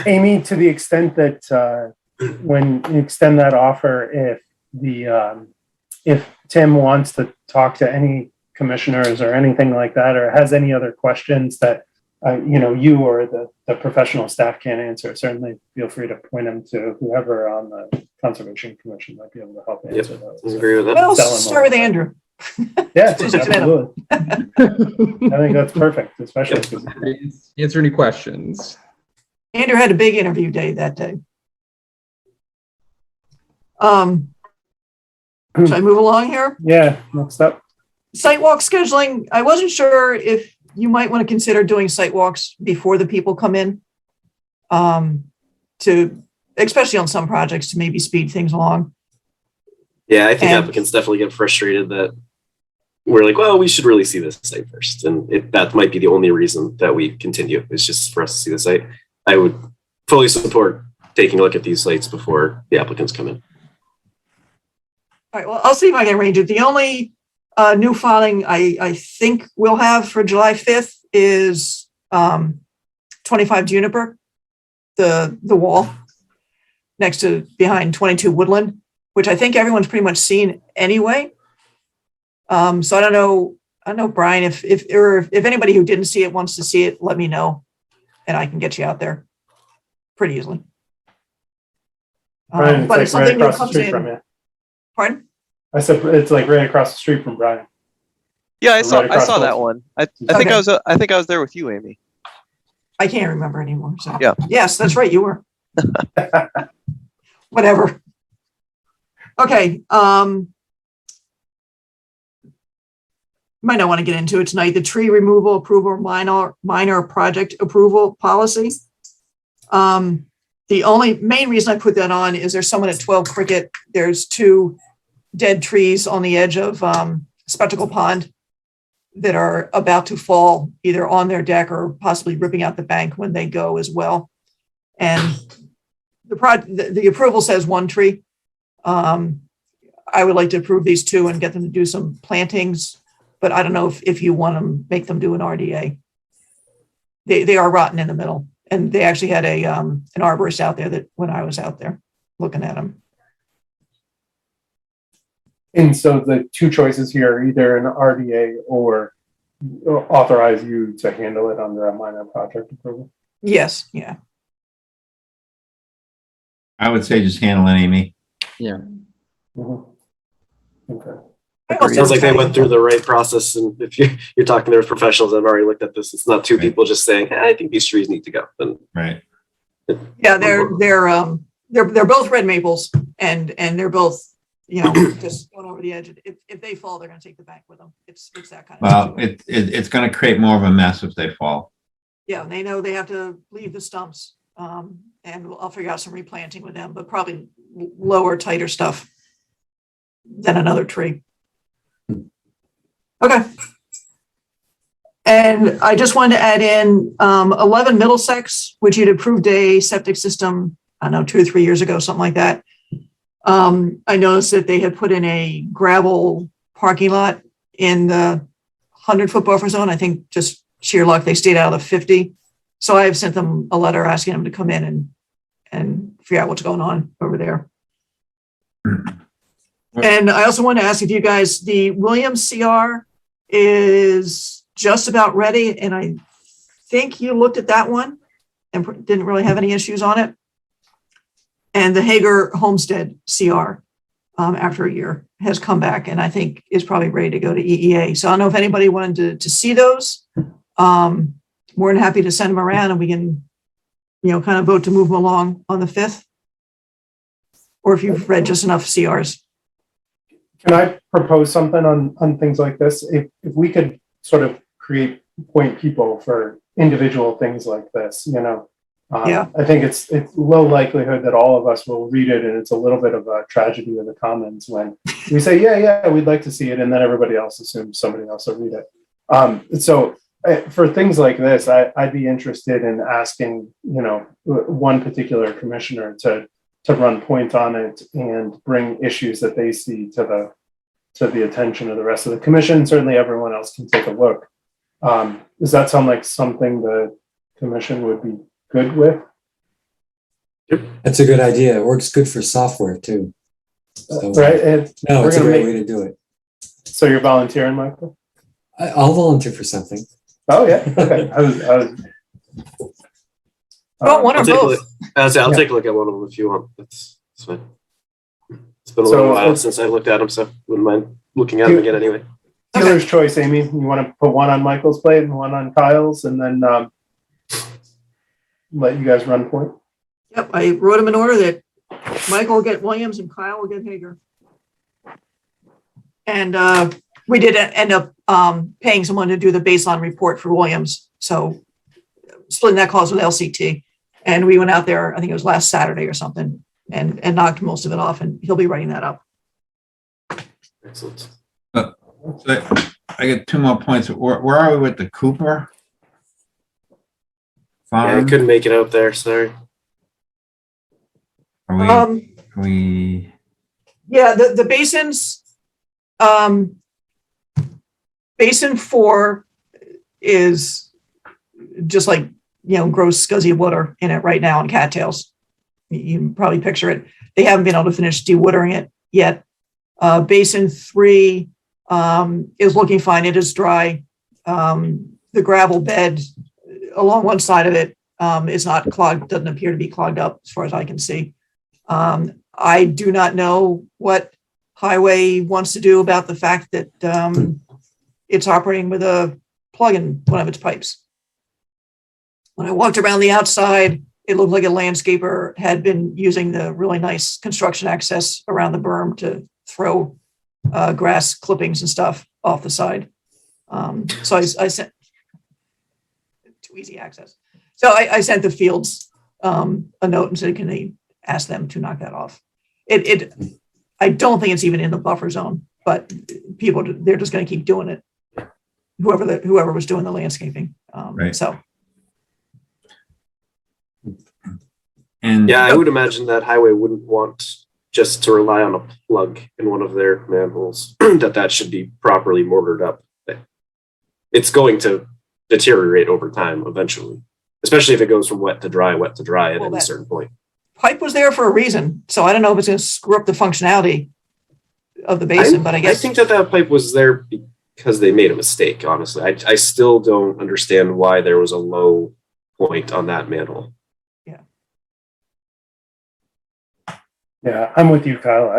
Amy, to the extent that when you extend that offer, if Tim wants to talk to any commissioners or anything like that, or has any other questions that you or the professional staff can't answer, certainly feel free to point him to whoever on the Conservation Commission might be able to help answer those. I agree with that. Well, start with Andrew. Yeah, absolutely. I think that's perfect, especially because Answer any questions. Andrew had a big interview day that day. Should I move along here? Yeah, next up. Sidewalk scheduling. I wasn't sure if you might want to consider doing sidewalks before the people come in, especially on some projects, to maybe speed things along. Yeah, I think applicants definitely get frustrated that we're like, well, we should really see this site first. And that might be the only reason that we continue, is just for us to see the site. I would fully support taking a look at these sites before the applicants come in. All right, well, I'll see if I can arrange it. The only new filing I think we'll have for July 5th is 25 Juniper, the wall next to behind 22 Woodland, which I think everyone's pretty much seen anyway. So I don't know, Brian, if anybody who didn't see it wants to see it, let me know, and I can get you out there pretty easily. Brian, But if it's like something right new across the comes street in, from you. pardon? I said it's like right across the street from Brian. Yeah, I Right saw across that the- one. I think I was there with you, Amy. I can't remember anymore. So Yeah. yes, that's right, you were. Whatever. Okay. Might not want to get into it tonight. The tree removal approval, minor project approval policy. The only main reason I put that on is there's someone at 12 Cricket. There's 2 dead trees on the edge of Spectacle Pond that are about to fall either on their deck or possibly ripping out the bank when they go as well. And the approval says 1 tree. I would like to approve these 2 and get them to do some plantings, but I don't know if you want to make them do an RDA. They are rotten in the middle, and they actually had an arborist out there that when I was out there looking at them. And so the 2 choices here are either an RDA or authorize you to handle it under a minor project approval. Yes, yeah. I would say just handle it, Amy. Yeah. Okay. It sounds like they went through the right process, and if you're talking to professionals that have already looked at this, it's not 2 people just saying, hey, I think these trees need to go. Then right. Yeah, they're both red maples, and they're both, just going over the edge. If they fall, they're going to take the bank with them. It's that kind of. Well, situation. it's going to create more of a mess if they fall. Yeah, they know they have to leave the stumps, and I'll figure out some replanting with them, but probably lower, tighter stuff than another tree. Okay. And I just wanted to add in 11 Middlesex, which you'd approved a septic system, I don't know, 2 or 3 years ago, something like that. I noticed that they had put in a gravel parking lot in the 100-foot buffer zone. I think just sheer luck, they stayed out of the 50. So I've sent them a letter asking them to come in and figure out what's going on over there. And I also want to ask if you guys, the Williams CR is just about ready. And I think you looked at that one and didn't really have any issues on it. And the Hager Homestead CR, after a year, has come back and I think is probably ready to go to EEA. So I don't know if anybody wanted to see those. More than happy to send them around and we can, kind of vote to move them along on the 5th. Or if you've read just enough CRs. Can I propose something on things like this? If we could sort of create point people for individual things like this, Yeah. I think it's low likelihood that all of us will read it, and it's a little bit of a tragedy of the commons when we say, yeah, we'd like to see it, and then everybody else assumes somebody else will read it. So for things like this, I'd be interested in asking, one particular commissioner to run point on it and bring issues that they see to the attention of the rest of the commission. Certainly everyone else can take a look. Does that sound like something the commission would be good with? That's a good idea. It works good for software too. So, right? No, it's a great way to do it. So you're volunteering, Michael? I'll volunteer for something. Oh yeah. Okay. I was one or both. I'll take a look at one of them if you want. That's fine. It's been a little while since I looked at them, so wouldn't mind looking at them again anyway. Dealer's choice, Amy. You want to put one on Michael's plate and one on Kyle's, and then let you guys run point? Yep, I wrote them in order that Michael will get Williams and Kyle will get Hager. And we did end up paying someone to do the baseline report for Williams. So splitting that cost with LCT. And we went out there, I think it was last Saturday or something, and knocked most of it off, and he'll be writing that up. Excellent. So I get 2 more points. Where are we with the Cooper farm? Yeah, I couldn't make it out there, sorry. Are we Yeah, the basins, basin 4 is just like, gross scuzzy water in it right now in cattails. You can probably picture it. They haven't been able to finish dewatering it yet. Basin 3 is looking fine. It is dry. The gravel bed along one side of it is not clogged, doesn't appear to be clogged up as far as I can see. I do not know what Highway wants to do about the fact that it's operating with a plug in one of its pipes. When I walked around the outside, it looked like a landscaper had been using the really nice construction access around the berm to throw grass clippings and stuff off the side. So I sent too easy access. So I sent the fields a note and said, can they ask them to knock that off? I don't think it's even in the buffer zone, but they're just going to keep doing it. Whoever was doing the landscaping. Right. So. And yeah, I would imagine that Highway wouldn't want just to rely on a plug in one of their manholes, that should be properly mortared up. It's going to deteriorate over time eventually, especially if it goes from wet to dry at any certain point. Pipe was there for a reason, so I don't know if it's going to screw up the functionality of the basin, but I guess. I think that pipe was there because they made a mistake, honestly. I still don't understand why there was a low point on that manhole. Yeah, I'm with you, Kyle.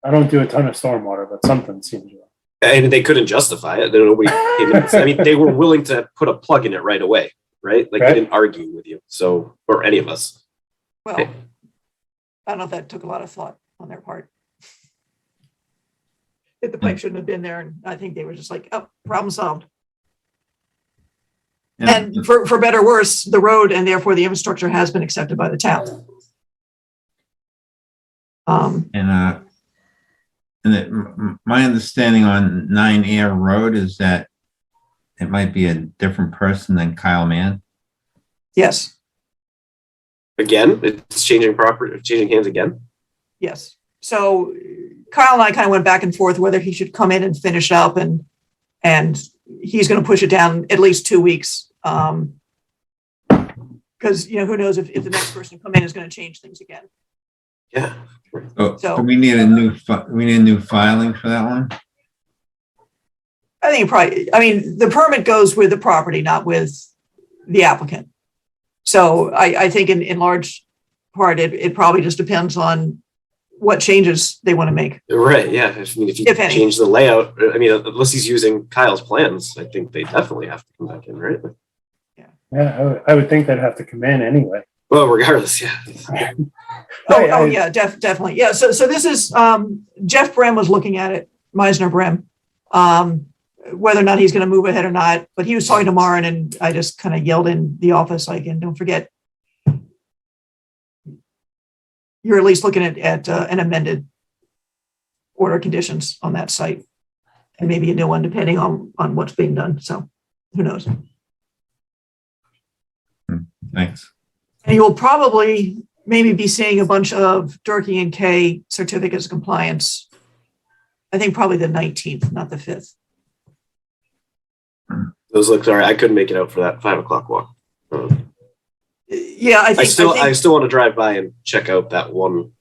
I don't do a ton of stormwater, but something seems wrong. And they couldn't justify it. Nobody came in. I mean, they were willing to put a plug in it right away, right? Like they didn't argue with you, or any of us. Well, I don't know if that took a lot of thought on their part. If the pipe shouldn't have been there, and I think they were just like, oh, problem solved. And for better or worse, the road and therefore the infrastructure has been accepted by the town. My understanding on 9 Air Road is that it might be a different person than Kyle Mann? Yes, Again, it's changing hands again. yes. So Kyle and I kind of went back and forth whether he should come in and finish up, and he's going to push it down at least 2 weeks. Because, who knows if the next person to come in is going to change things again. Yeah. So do we need a new filing for that one? I think the permit goes with the property, not with the applicant. So I think in large part, it probably just depends on what changes they want to make. Right. Yeah. If you If any. change the layout, unless he's using Kyle's plans, I think they definitely have to come back in, right? Yeah, I would think they'd have to come in anyway. Well, regardless, yeah. Yeah, definitely. Yeah. So this is, Jeff Brem was looking at it, Meisner Brem, whether or not he's going to move ahead or not, but he was talking to Maren, and I just kind of yelled in the office, like, and don't forget, you're at least looking at an amended order of conditions on that site, and maybe a new one depending on what's being done. So who knows? Thanks. And you'll probably maybe be seeing a bunch of Durkee and K certificates of compliance. I think probably the 19th, not the 5th. Those look sorry. I couldn't make it out for that 5 o'clock walk. Yeah, I still want to drive by and check out that one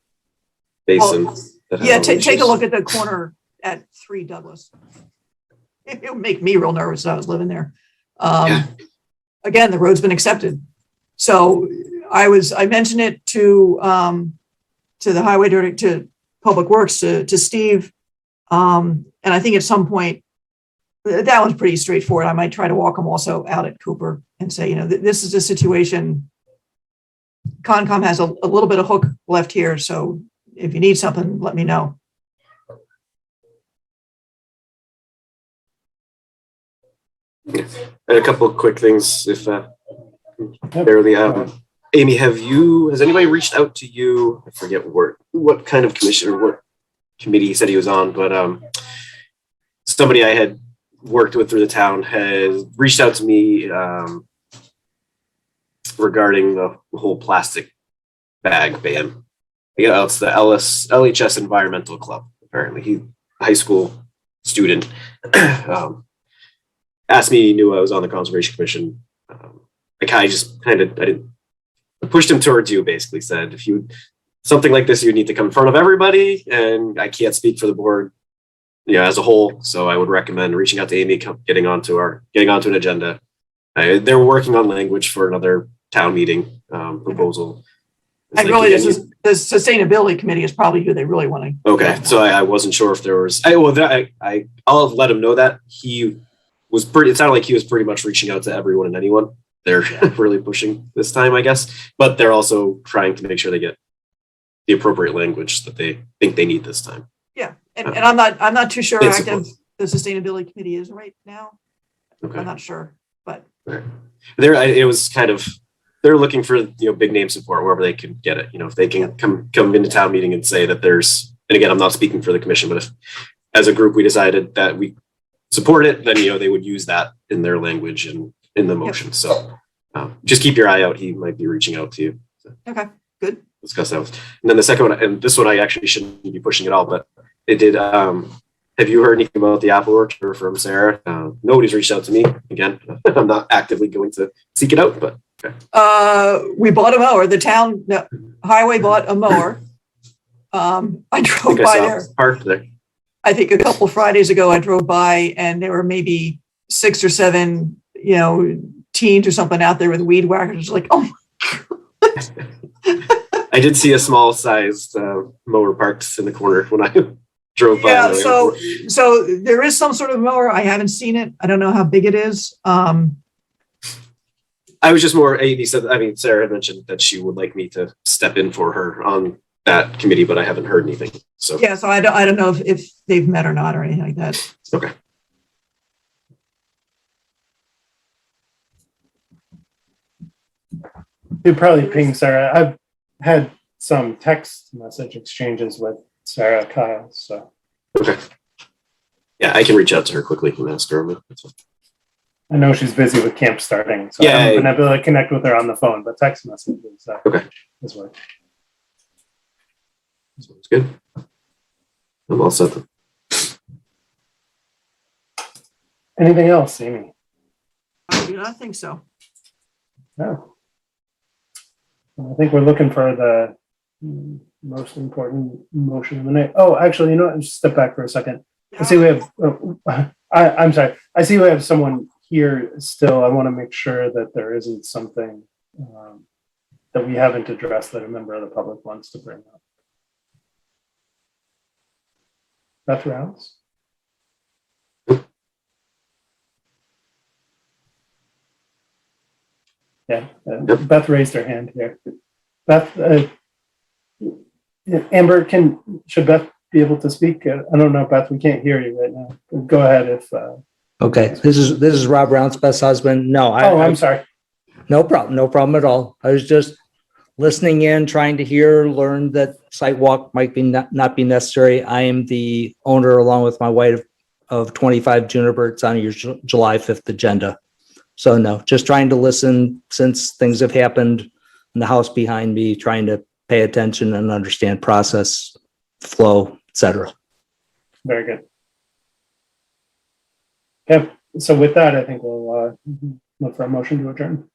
basin. Take a look at the corner at 3 Douglas. It would make me real nervous if I was living there. Again, the road's been accepted. So I mentioned it to the highway director, to Public Works, to Steve. And I think at some point, that one's pretty straightforward. I might try to walk them also out at Cooper and say, this is a situation. Conscom has a little bit of hook left here. So if you need something, let me know. And a couple of quick things, if barely. Amy, has anybody reached out to you? I forget what kind of commission or what committee he said he was on, but somebody I had worked with through the town has reached out to me regarding the whole plastic bag ban. Yeah, it's the LHS Environmental Club. Apparently, he's a high school student. Asked me, he knew I was on the Conservation Commission. I pushed him towards you, basically said, if you something like this, you need to come in front of everybody, and I can't speak for the board, as a whole. So I would recommend reaching out to Amy, getting onto an agenda. They're working on language for another town meeting proposal. The sustainability committee is probably who they really want to. Okay, so I wasn't sure if there was. I'll let him know that he was pretty. It sounded like he was pretty much reaching out to everyone and anyone. They're really pushing this time, I guess, but they're also trying to make sure they get the appropriate language that they think they need this time. Yeah, and I'm not too sure how active the sustainability committee is right now. Okay. I'm not sure, but it was kind of. They're looking for big name support wherever they can get it. If they can come into town meeting and say that there's, and again, I'm not speaking for the commission, but if as a group we decided that we support it, then they would use that in their language and in the motion. So just keep your eye out. He might be reaching out to you. So okay, good. Discuss that. And then the second one, and this one I actually shouldn't be pushing at all, but it did. Have you heard anything about the apple orchard from Sarah? Nobody's reached out to me. Again, I'm not actively going to seek it out, but. Okay. We bought a mower. The highway bought a mower. I drove by there. Parked there. I think a couple Fridays ago I drove by and there were maybe 6 or 7, teens or something out there with weed whackers. Like, oh my God. I did see a small sized mower parked in the corner when I drove by. Yeah, so there is some sort of mower. I haven't seen it. I don't know how big it is. I was just more, Sarah had mentioned that she would like me to step in for her on that committee, but I haven't heard anything. So yeah, so I don't know if they've met or not or anything like that. Okay. You'd probably ping Sarah. I've had some text message exchanges with Sarah Kyle. So okay. Yeah, I can reach out to her quickly and ask her. I know she's busy with camp starting, so Yeah, I haven't been able to connect with her on the phone, but text message is Okay. this work. Sounds good. I'm all set then. Anything else, Amy? I do not think so. No. I think we're looking for the most important motion of the night. Oh, actually, you know what? Just step back for a second. I see we have, I'm sorry. I see we have someone here still. I want to make sure that there isn't something that we haven't addressed that a member of the public wants to bring up. Beth Rouse? Yeah, Beth raised her hand here. Beth, Amber, should Beth be able to speak? I don't know, Beth, we can't hear you right now. Go ahead if. Okay, this is Rob Rounce, Beth's husband. No, I'm sorry. No problem at all. I was just listening in, trying to learn that sidewalk might be not be necessary. I am the owner, along with my wife, of 25 Juniper. It's on your July 5th agenda. So no, just trying to listen since things have happened in the house behind me, trying to pay attention and understand process, flow, etc. Very good. Yeah, so with that, I think we'll look for a motion to adjourn.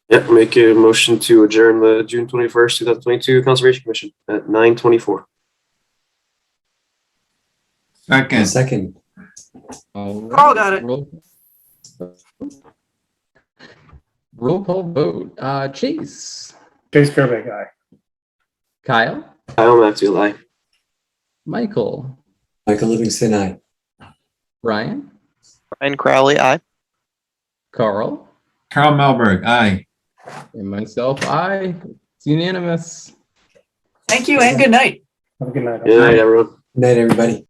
Yeah, make a motion to adjourn the June 21st, 2022 Conservation Commission at 9:24. Second. Carl got it. Roll call vote. Chase. Chase Fairbank, aye. Kyle. Kyle Maxwell, aye. Michael. Michael Livingston, aye. Ryan. Ryan Crowley, aye. Carl. Carl Melberg, aye. And myself, aye. It's unanimous. Thank you and good night. Have a good night. Good night, everyone. Good night, everybody.